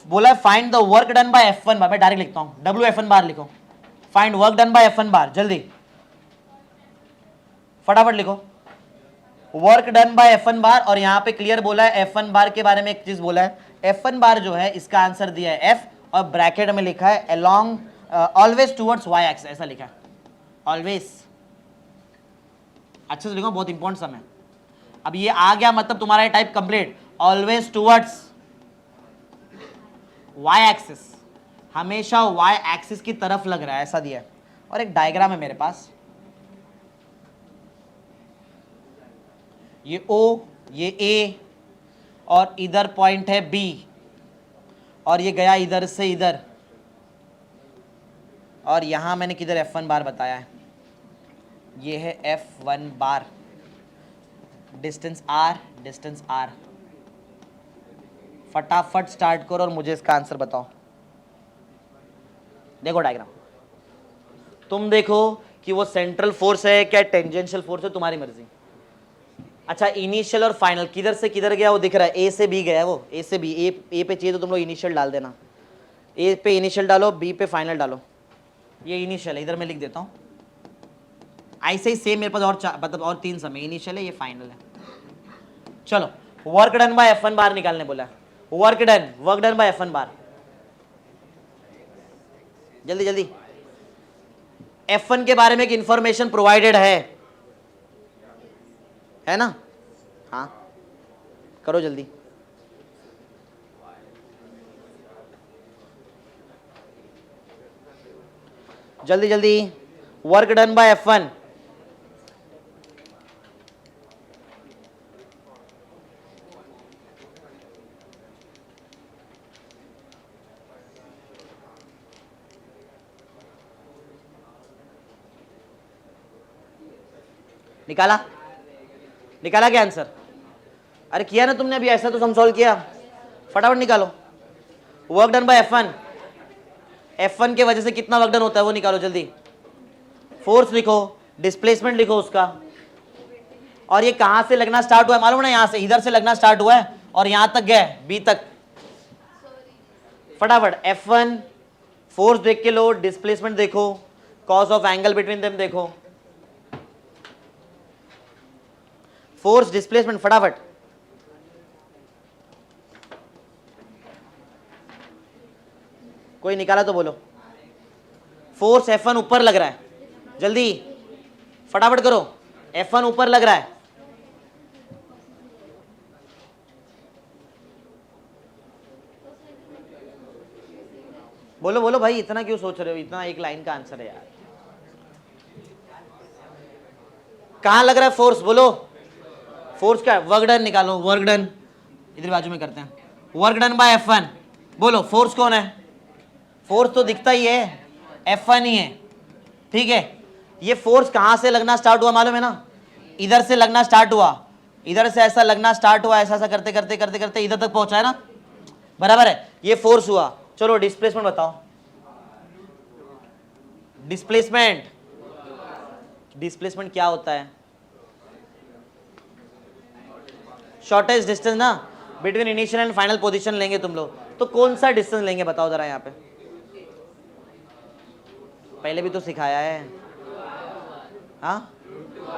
बोला find the work done bye F1 बार, मैं डायरेक्ट लिखता हूं, WF1 बार लिखो। Find work done bye F1 बार, जल्दी फटाफट लिखो। वर्क डन बाय F1 बार, और यहां पे क्लियर बोला है F1 बार के बारे में एक चीज बोला है। F1 बार जो है इसका आंसर दिया है F, और ब्रैकेट में लिखा है along always towards y axis, ऐसा लिखा है ऑलवेज। अच्छे से लिखो, बहुत इंपॉर्टेंट सम है। अब ये आ गया मतलब तुम्हारा ये type complete. Always towards y axis, हमेशा y एक्सिस की तरफ लग रहा है, ऐसा दिया है। और एक डायग्राम है मेरे पास, ये O, ये A, और इधर पॉइंट है B, और ये गया इधर से इधर, और यहां मैंने किधर F1 बार बताया है, ये है F1 बार। डिस्टेंस R, फटाफट स्टार्ट करो और मुझे इसका आंसर बताओ। देखो डायग्राम, तुम देखो कि वो सेंट्रल फोर्स है क्या टेंजेंशियल फोर्स है, तुम्हारी मर्जी। अच्छा इनिशियल और फाइनल किधर से किधर गया वो दिख रहा है, ए से बी गया है वो, ए से बी। ए पे चाहिए तो तुम लोग इनिशियल डाल देना, ए पे इनिशियल डालो, बी पे फाइनल डालो। ये इनिशियल है, इधर मैं लिख देता हूँ। ऐसे ही सेम मेरे पास और मतलब और 3 समय, इनिशियल है, ये फाइनल है। चलो वर्क डन बाय F1 बार निकालने बोला। वर्क डन बाय F1 बार, जल्दी जल्दी। F1 के बारे में एक इंफॉर्मेशन प्रोवाइडेड है ना? हाँ करो जल्दी। जल्दी जल्दी। वर्क डन बाय F1, निकाला क्या आंसर? अरे किया ना तुमने अभी, ऐसा तो सम सॉल्व किया, फटाफट निकालो। वर्क डन बाय F1 के वजह से कितना वर्क डन होता है वो निकालो जल्दी। फोर्स लिखो, डिस्प्लेसमेंट लिखो उसका, और ये कहां से लगना स्टार्ट हुआ है मालूम ना? यहां से, इधर से लगना स्टार्ट हुआ है और यहां तक गए बी तक। फटाफट F1 फोर्स देख के लो, डिस्प्लेसमेंट देखो, cos of angle between them देखो, फोर्स डिस्प्लेसमेंट फटाफट। कोई निकाला तो बोलो। फोर्स F1 ऊपर लग रहा है, जल्दी फटाफट करो। F1 ऊपर लग रहा है, बोलो बोलो भाई, इतना क्यों सोच रहे हो? इतना एक लाइन का आंसर है यार। कहां लग रहा है फोर्स, बोलो। फोर्स क्या है? वर्क डन निकालो, वर्क डन इधर बाजू में करते हैं। वर्क डन बाय F1, बोलो फोर्स कौन है? फोर्स तो दिखता ही है, F1 ही है, ठीक है। ये फोर्स कहां से लगना स्टार्ट हुआ मालूम है ना? इधर से लगना स्टार्ट हुआ, इधर से ऐसा लगना स्टार्ट हुआ, ऐसा ऐसा करते करते करते करते इधर तक पहुंचा है ना, बराबर है। ये फोर्स हुआ। चलो डिस्प्लेसमेंट बताओ। डिस्प्लेसमेंट क्या होता है? शॉर्टेस्ट डिस्टेंस ना between initial and final position लेंगे तुम लोग, तो कौन सा डिस्टेंस लेंगे बताओ जरा। यहाँ पे पहले भी तो सिखाया है, हाँ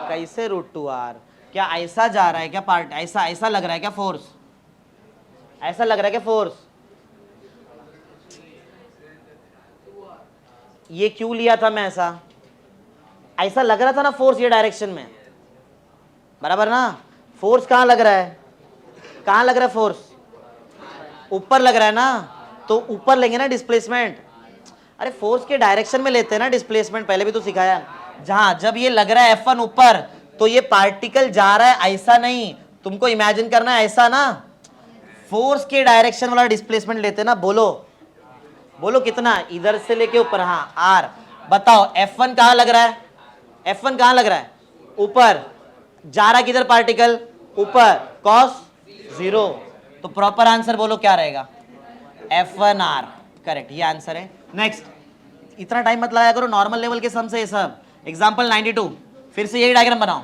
कैसे √2r? क्या ऐसा जा रहा है क्या पार्ट? ऐसा लग रहा है क्या फोर्स? ऐसा लग रहा है क्या फोर्स? ये क्यों लिया था मैं ऐसा? ऐसा लग रहा था ना फोर्स ये डायरेक्शन में, बराबर ना? फोर्स कहां लग रहा है? कहां लग रहा है फोर्स? ऊपर लग रहा है ना, तो ऊपर लेंगे ना डिस्प्लेसमेंट। अरे फोर्स के डायरेक्शन में लेते हैं ना डिस्प्लेसमेंट, पहले भी तो सिखाया। जहां जब ये लग रहा है F1 ऊपर, तो ये पार्टिकल जा रहा है, ऐसा नहीं, तुमको इमेजिन करना है ऐसा ना। फोर्स के डायरेक्शन वाला डिस्प्लेसमेंट लेते ना। बोलो बोलो कितना, इधर से लेके ऊपर। हाँ आर। बताओ F1 कहां लग रहा है? F1 कहां लग रहा है? ऊपर। जा रहा किधर पार्टिकल? ऊपर। कॉस 0। तो प्रॉपर आंसर बोलो क्या रहेगा? F1R। करेक्ट, ये आंसर है। नेक्स्ट, इतना टाइम मत लगाया करो, नॉर्मल लेवल के सम से ये सब। एग्जांपल 92, फिर से यही डायग्राम बनाओ।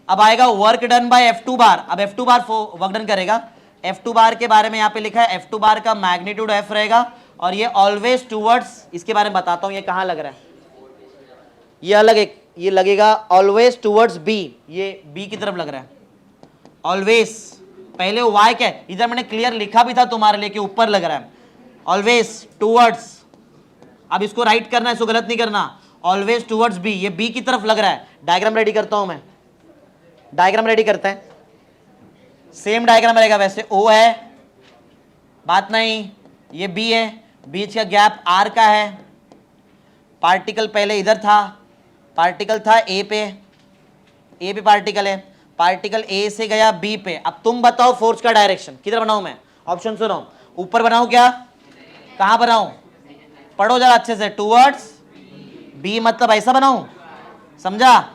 अब आएगा वर्क डन बाय F2 बार। अब F2 बार वर्क डन करेगा। F2 बार के बारे में यहाँ पे लिखा है, F2 बार का मैग्नीट्यूड F रहेगा, और ये ऑलवेज टूवर्ड्स, इसके बारे में बताता हूँ ये कहाँ लग रहा है। ये अलग एक, ये लगेगा ऑलवेज टूवर्ड्स B, ये B की तरफ लग रहा है ऑलवेज। पहले Y क्या है, इधर मैंने क्लियर लिखा भी था तुम्हारे लिए कि ऊपर लग रहा है ऑलवेज टूवर्ड्स। अब इसको राइट करना है, इसको गलत नहीं करना। ऑलवेज टूवर्ड्स B, ये B की तरफ लग रहा है। डायग्राम रेडी करता हूं मैं, डायग्राम रेडी करते हैं। सेम डायग्राम रहेगा वैसे, O है, बात नहीं, ये B है, बीच का गैप R का है। पार्टिकल पहले इधर था, पार्टिकल था A पे पार्टिकल है, पार्टिकल A से गया B पे। अब तुम बताओ फोर्स का डायरेक्शन किधर बनाऊं मैं? ऑप्शन सुनो, ऊपर बनाऊं क्या, कहां बनाऊं? पढ़ो जरा अच्छे से, टूवर्ड्स B मतलब ऐसा बनाऊं, समझा?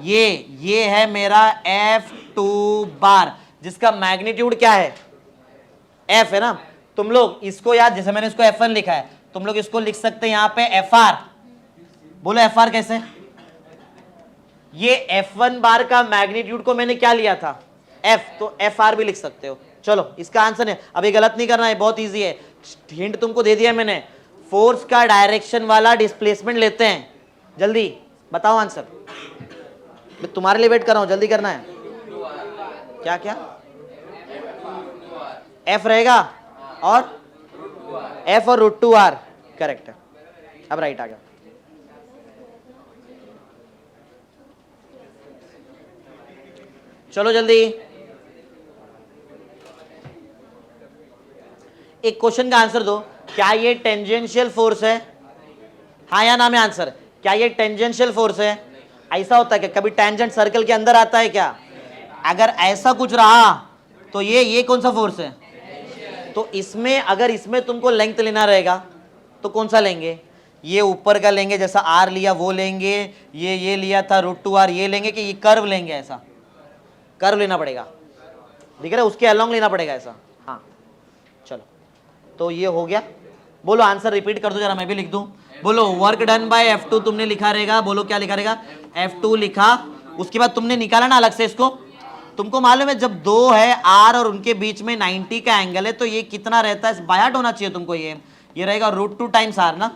ये है मेरा F2 बार, जिसका मैग्नीट्यूड क्या है? F है ना। तुम लोग इसको याद, जैसे मैंने इसको F1 लिखा है, तुम लोग इसको लिख सकते हैं यहां पे FR। बोलो FR कैसे? ये F1 बार का मैग्नीट्यूड को मैंने क्या लिया था? F, तो FR भी लिख सकते हो। चलो इसका आंसर है, अभी गलत नहीं करना है, बहुत इजी है। हिंट तुमको दे दिया मैंने, फोर्स का डायरेक्शन वाला डिस्प्लेसमेंट लेते हैं। जल्दी बताओ आंसर, मैं तुम्हारे लिए वेट कर रहा हूं, जल्दी करना है। क्या क्या? F रहेगा और F और √2R, करेक्ट है। अब राइट आ गया। चलो जल्दी, एक क्वेश्चन का आंसर दो। क्या ये टेंजेंशियल फोर्स है? हाँ या ना में आंसर। क्या ये टेंजेंशियल फोर्स है? ऐसा होता है क्या कभी टेंजेंट सर्कल के अंदर आता है क्या? अगर ऐसा कुछ रहा तो ये कौन सा फोर्स है? तो इसमें, अगर इसमें तुमको लेंथ लेना रहेगा तो कौन सा लेंगे? ये ऊपर का लेंगे, जैसा आर लिया वो लेंगे, ये लिया था √2R, ये लेंगे, कि ये कर्व लेंगे? ऐसा कर्व लेना पड़ेगा, दिख रहा है, उसके अलोंग लेना पड़ेगा ऐसा। हाँ चलो, तो ये हो गया। बोलो आंसर रिपीट कर दो जरा, मैं भी लिख दूं। बोलो वर्क डन बाय F2 तुमने लिखा रहेगा, बोलो क्या लिखा रहेगा? F2 लिखा। उसके बाद तुमने निकाला ना अलग से इसको, तुमको मालूम है जब दो है R और उनके बीच में 90 का एंगल है, तो ये कितना रहता है? बायाट होना चाहिए तुमको, ये रहेगा √2 टाइम्स R ना।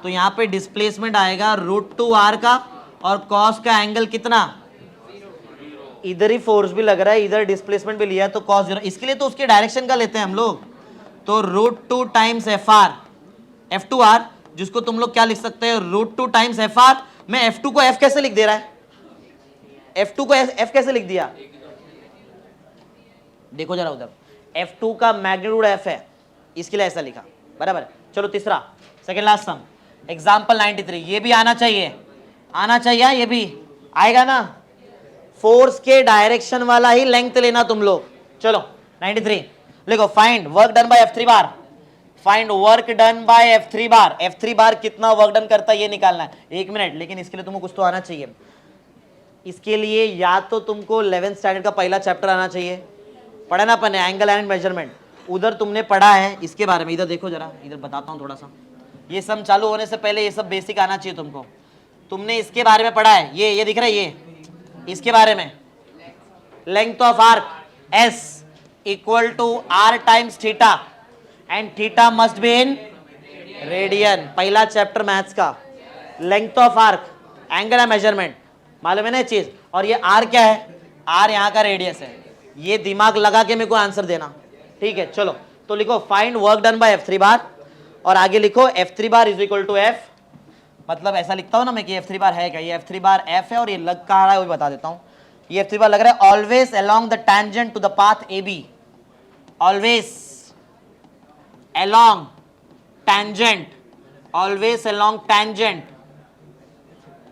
तो यहाँ पे डिस्प्लेसमेंट आएगा √2R का, और कॉस का एंगल कितना? इधर ही फोर्स भी लग रहा है, इधर डिस्प्लेसमेंट भी लिया है, तो cos 0। इसके लिए तो उसके डायरेक्शन का लेते हैं हम लोग। तो √2 टाइम्स FR, F2R, जिसको तुम लोग क्या लिख सकते हैं? √2 टाइम्स FR। मैं F2 को F कैसे लिख दे रहा है? F2 को F कैसे लिख दिया? देखो जरा उधर, F2 का मैग्नीट्यूड F है, इसके लिए ऐसा लिखा, बराबर। चलो तीसरा, सेकेंड लास्ट सम, एग्जाम्पल 93। ये भी आना चाहिए, आना चाहिए, ये भी आएगा ना। फोर्स के डायरेक्शन वाला ही लेंथ लेना तुम लोग। चलो 93 लिखो, find work done by F3 bar. Find work done by F3 bar. F3 बार कितना वर्क डन करता है ये निकालना है। 1 मिनट, लेकिन इसके लिए तुमको कुछ तो आना चाहिए। इसके लिए या तो तुमको 11th स्टैंडर्ड का पहला चैप्टर आना चाहिए, पढ़ा ना अपन एंगल एंड मेजरमेंट, उधर तुमने पढ़ा है इसके बारे में। इधर देखो जरा, इधर बताता हूँ थोड़ा सा। ये सब चालू होने से पहले ये सब बेसिक आना चाहिए तुमको। तुमने इसके बारे में पढ़ा है, ये दिख रहा है, ये इसके बारे में, length of arc S equal to R times theta, and theta must be in radian. पहला चैप्टर मैथ्स का, length of arc, angle and measurement, मालूम है ना चीज। और ये R क्या है? R यहाँ का रेडियस है। ये दिमाग लगा के मेरे को आंसर देना, ठीक है। चलो तो लिखो find work done by F3 bar, और आगे लिखो F3 bar is equal to F। मतलब ऐसा लिखता हूँ ना मैं कि F3 बार है क्या? ये F3 बार F है, और ये लग कहाँ रहा है वो बता देता हूँ। ये F3 बार लग रहा है always along the tangent to the path AB। Always along tangent, always along tangent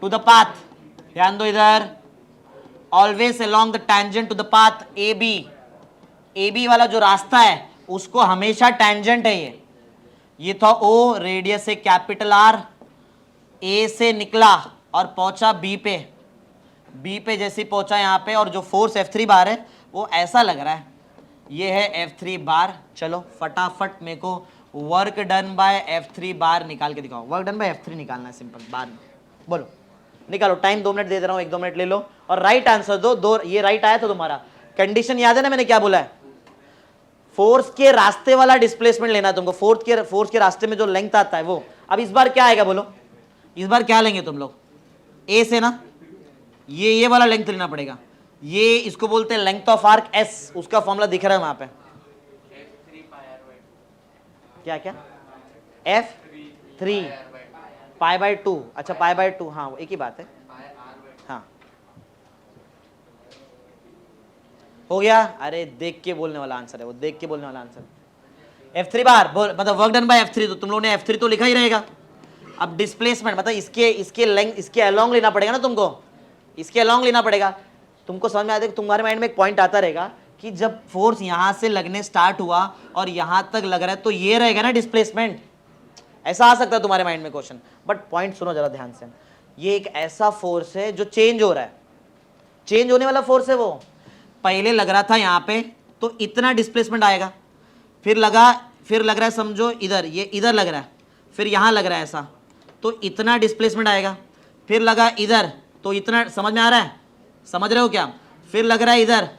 to the path, ध्यान दो इधर, always along the tangent to the path AB, AB वाला जो रास्ता है उसको हमेशा tangent है ये था O, रेडियस है कैपिटल R, A से निकला और पहुंचा B पे, B पे जैसे पहुंचा यहाँ पे, और जो फोर्स F3 बार है वो ऐसा लग रहा है, ये है F3 बार। चलो फटाफट मेरे को वर्क डन बाय F3 बार निकाल के दिखाओ, वर्क डन बाय F3 निकालना है सिंपल, बार में बोलो निकालो, टाइम 2 मिनट दे दे रहा हूँ, 1-2 मिनट ले लो और राइट आंसर दो। ये राइट आया तो तुम्हारा कंडीशन याद है ना मैंने क्या बोला है, फोर्स के रास्ते वाला डिस्प्लेसमेंट लेना है तुमको, फोर्स के रास्ते में जो लेंथ आता है वो। अब इस बार क्या आएगा बोलो, इस बार क्या लेंगे तुम लोग, ए से ना, ये वाला लेंथ लेना पड़ेगा, ये इसको बोलते हैं लेंथ ऑफ आर्क एस, उसका फॉर्मूला दिख रहा है वहां पे, क्या क्या F3 π/2, अच्छा π/2, हाँ वो एक ही बात है, हाँ हो गया। अरे देख के बोलने वाला आंसर है वो, देख के बोलने वाला आंसर। F3 बार मतलब वर्क डन बाय F3, तो तुम लोगों ने F3 तो लिखा ही रहेगा। अब डिस्प्लेसमेंट मतलब इसके लेंथ, इसके अलोंग लेना पड़ेगा ना तुमको, इसके अलोंग लेना पड़ेगा। तुमको समझ में आता है, तुम्हारे माइंड में एक पॉइंट आता रहेगा कि जब फोर्स यहां से लगने स्टार्ट हुआ और यहां तक लग रहा है तो ये रहेगा ना डिस्प्लेसमेंट, ऐसा आ सकता है तुम्हारे माइंड में क्वेश्चन। बट पॉइंट सुनो जरा ध्यान से, ये एक ऐसा फोर्स है जो चेंज हो रहा है, चेंज होने वाला फोर्स है वो। पहले लग रहा था यहाँ पे तो इतना डिस्प्लेसमेंट आएगा, फिर लग रहा है समझो इधर, ये इधर लग रहा है, फिर यहाँ लग रहा है ऐसा तो इतना डिस्प्लेसमेंट आएगा, फिर लगा इधर तो इतना, समझ में आ रहा है, समझ रहे हो क्या, फिर लग रहा है इधर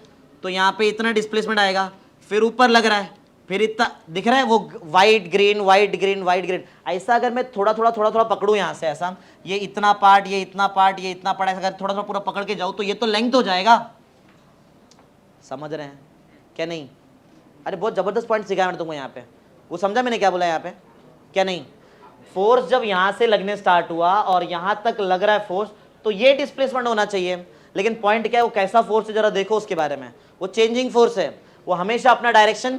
तो यहाँ पे इतना डिस्प्लेसमेंट आएगा, फिर ऊपर लग रहा है, फिर इतना दिख रहा है वो white green white green white green. ऐसा अगर मैं थोड़ा थोड़ा पकड़ूं यहाँ से, ऐसा ये इतना पार्ट, ये इतना पार्ट, ये इतना पार्ट, अगर थोड़ा पूरा पकड़ के जाऊँ तो ये तो लेंथ हो जाएगा। समझ रहे हैं क्या नहीं? अरे बहुत जबरदस्त पॉइंट सिखाया मैंने तुमको यहाँ पे, वो समझा मैंने क्या बोला यहाँ पे क्या नहीं? फोर्स जब यहाँ से लगने स्टार्ट हुआ और यहाँ तक लग रहा है फोर्स, तो ये डिस्प्लेसमेंट होना चाहिए। लेकिन पॉइंट क्या है, वो कैसा फोर्स है जरा देखो उसके बारे में। वो चेंजिंग फोर्स है, वो हमेशा अपना डायरेक्शन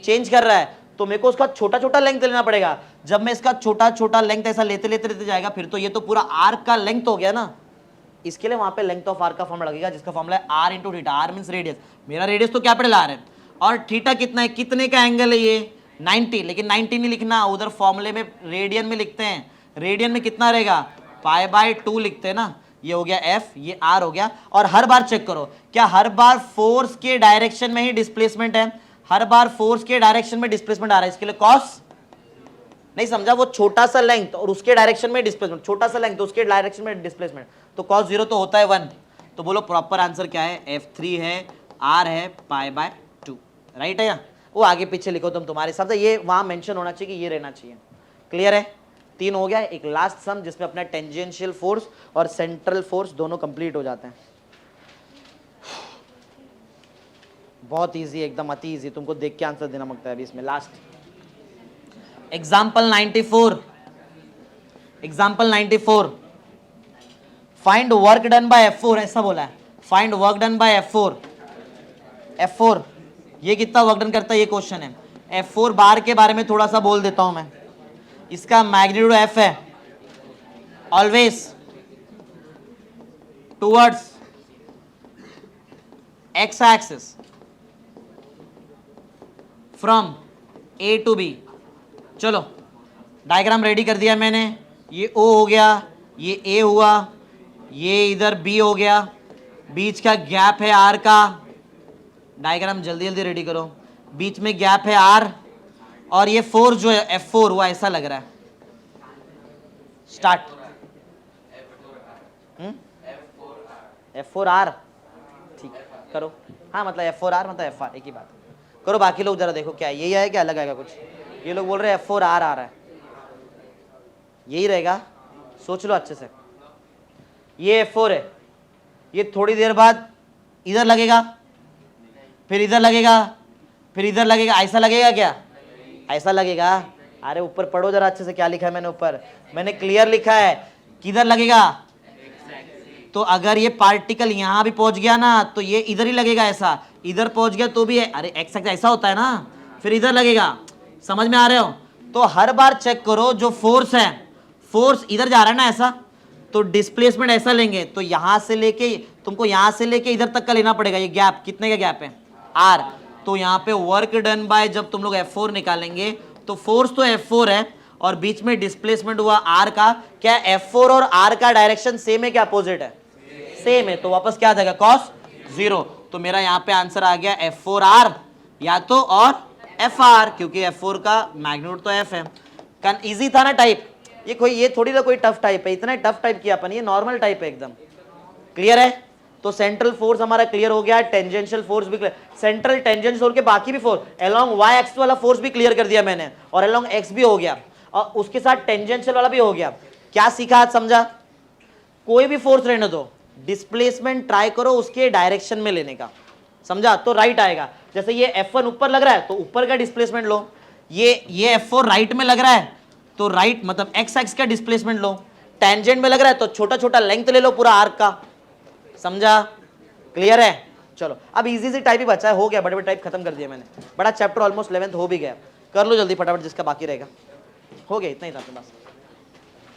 चेंज कर रहा है, तो मेरे को उसका छोटा छोटा लेंथ लेना पड़ेगा। जब मैं इसका छोटा छोटा लेंथ ऐसा लेते लेते लेते जाएगा, फिर तो ये तो पूरा आर्क का लेंथ हो गया ना। इसके लिए वहां पे लेंथ ऑफ आर्क का फॉर्मूला लगेगा, जिसका फॉर्मूला है R into theta. R means radius, मेरा रेडियस तो कैपिटल आर है, और थीटा कितना है, कितने का एंगल है ये 90, लेकिन 90 नहीं लिखना, उधर फॉर्मूले में रेडियन में लिखते हैं। रेडियन में कितना रहेगा, π/2 लिखते हैं ना। ये हो गया एफ, ये आर हो गया। और हर बार चेक करो, क्या हर बार फोर्स के डायरेक्शन में ही डिस्प्लेसमेंट है? हर बार फोर्स के डायरेक्शन में डिस्प्लेसमेंट आ रहा है, इसके लिए कॉस नहीं समझा, वो छोटा सा लेंथ और उसके डायरेक्शन में डिस्प्लेसमेंट, छोटा सा लेंथ उसके डायरेक्शन में डिस्प्लेसमेंट, तो cos 0 तो होता है 1। तो बोलो प्रॉपर आंसर क्या है, F3 है, R है, π/2, राइट है। या वो आगे पीछे लिखो तुम, तुम्हारे हिसाब से ये वहां मेंशन होना चाहिए कि ये रहना चाहिए। क्लियर है? 3 हो गया। एक लास्ट सम जिसमें अपना टेंजेंशियल फोर्स और सेंट्रल फोर्स दोनों कंप्लीट हो जाते हैं। बहुत इजी, एकदम अति इजी, तुमको देख के आंसर देना मांगता है अभी इसमें। Last example 94, example 94, find work done bye F4, ऐसा बोला है, find work done bye F4। F4 ये कितना वर्क डन करता है, ये क्वेश्चन है। F4 बार के बारे में थोड़ा सा बोल देता हूं मैं। इसका मैग्नीट्यूड F है, always towards X axis from A to B। चलो डायग्राम रेडी कर दिया मैंने, ये O हो गया, ये A हुआ, ये इधर B हो गया, बीच का गैप है R का। डायग्राम जल्दी जल्दी रेडी करो, बीच में गैप है R, और ये फोर्स जो है F4 हुआ, ऐसा लग रहा है। स्टार्ट। F4R, ठीक है करो। हाँ मतलब F4R मतलब FR एक ही बात करो। बाकी लोग जरा देखो क्या यही है क्या अलग आएगा कुछ? ये लोग बोल रहे हैं F4R आ रहा है, यही रहेगा, सोच लो अच्छे से। ये F4 है, ये थोड़ी देर बाद इधर लगेगा, फिर इधर लगेगा, फिर इधर लगेगा, ऐसा लगेगा क्या? ऐसा लगेगा। अरे ऊपर पढ़ो जरा अच्छे से, क्या लिखा है मैंने ऊपर, मैंने क्लियर लिखा है, किधर लगेगा? तो अगर ये पार्टिकल यहां भी पहुंच गया ना तो ये इधर ही लगेगा, ऐसा इधर पहुंच गया तो भी है, अरे एक्स एक्स ऐसा होता है ना, फिर इधर लगेगा। समझ में आ रहे हो? तो हर बार चेक करो जो फोर्स है, फोर्स इधर जा रहा है ना ऐसा, तो डिस्प्लेसमेंट ऐसा लेंगे, तो यहां से लेके तुमको यहां से लेके इधर तक का लेना पड़ेगा। ये गैप कितने का गैप है? आर। तो यहां पे वर्क डन बाय जब तुम लोग F4 निकालेंगे तो फोर्स तो F4 है और बीच में डिस्प्लेसमेंट हुआ आर का। क्या F4 और आर का डायरेक्शन सेम है क्या अपोजिट है? सेम है, तो वापस क्या आ जाएगा? कॉस 0। तो मेरा यहाँ पे आंसर आ गया F4R या तो और FR, क्योंकि F4 का मैग्नीट्यूड तो F है। इजी था ना टाइप? ये थोड़ी ना कोई टफ टाइप है, इतना टफ टाइप किया अपन, ये नॉर्मल टाइप है एकदम। क्लियर है? तो सेंट्रल फोर्स हमारा क्लियर हो गया, टेंजेंशियल फोर्स भी क्लियर, सेंट्रल टेंजेंशियल छोड़ के बाकी भी फोर्स, अलोंग वाई एक्स वाला फोर्स भी क्लियर कर दिया मैंने, और अलोंग एक्स भी हो गया, और उसके साथ टेंजेंशियल वाला भी हो गया। क्या सीखा आज? समझा? कोई भी फोर्स रहने दो, डिस्प्लेसमेंट ट्राई करो उसके डायरेक्शन में लेने का, समझा? तो राइट आएगा। जैसे ये F1 ऊपर लग रहा है तो ऊपर का डिस्प्लेसमेंट लो, ये F4 राइट में लग रहा है तो राइट मतलब एक्स एक्स का डिस्प्लेसमेंट लो, टेंजेंट में लग रहा है तो छोटा छोटा लेंथ ले लो पूरा आर्क का। समझा? क्लियर है? चलो अब इजी सी टाइप ही बचा है, हो गया, बड़े बड़े टाइप खत्म कर दिया मैंने, बड़ा चैप्टर ऑलमोस्ट 11th हो भी गया। कर लो जल्दी फटाफट जिसका बाकी रहेगा। हो गया, इतना ही था आपके पास।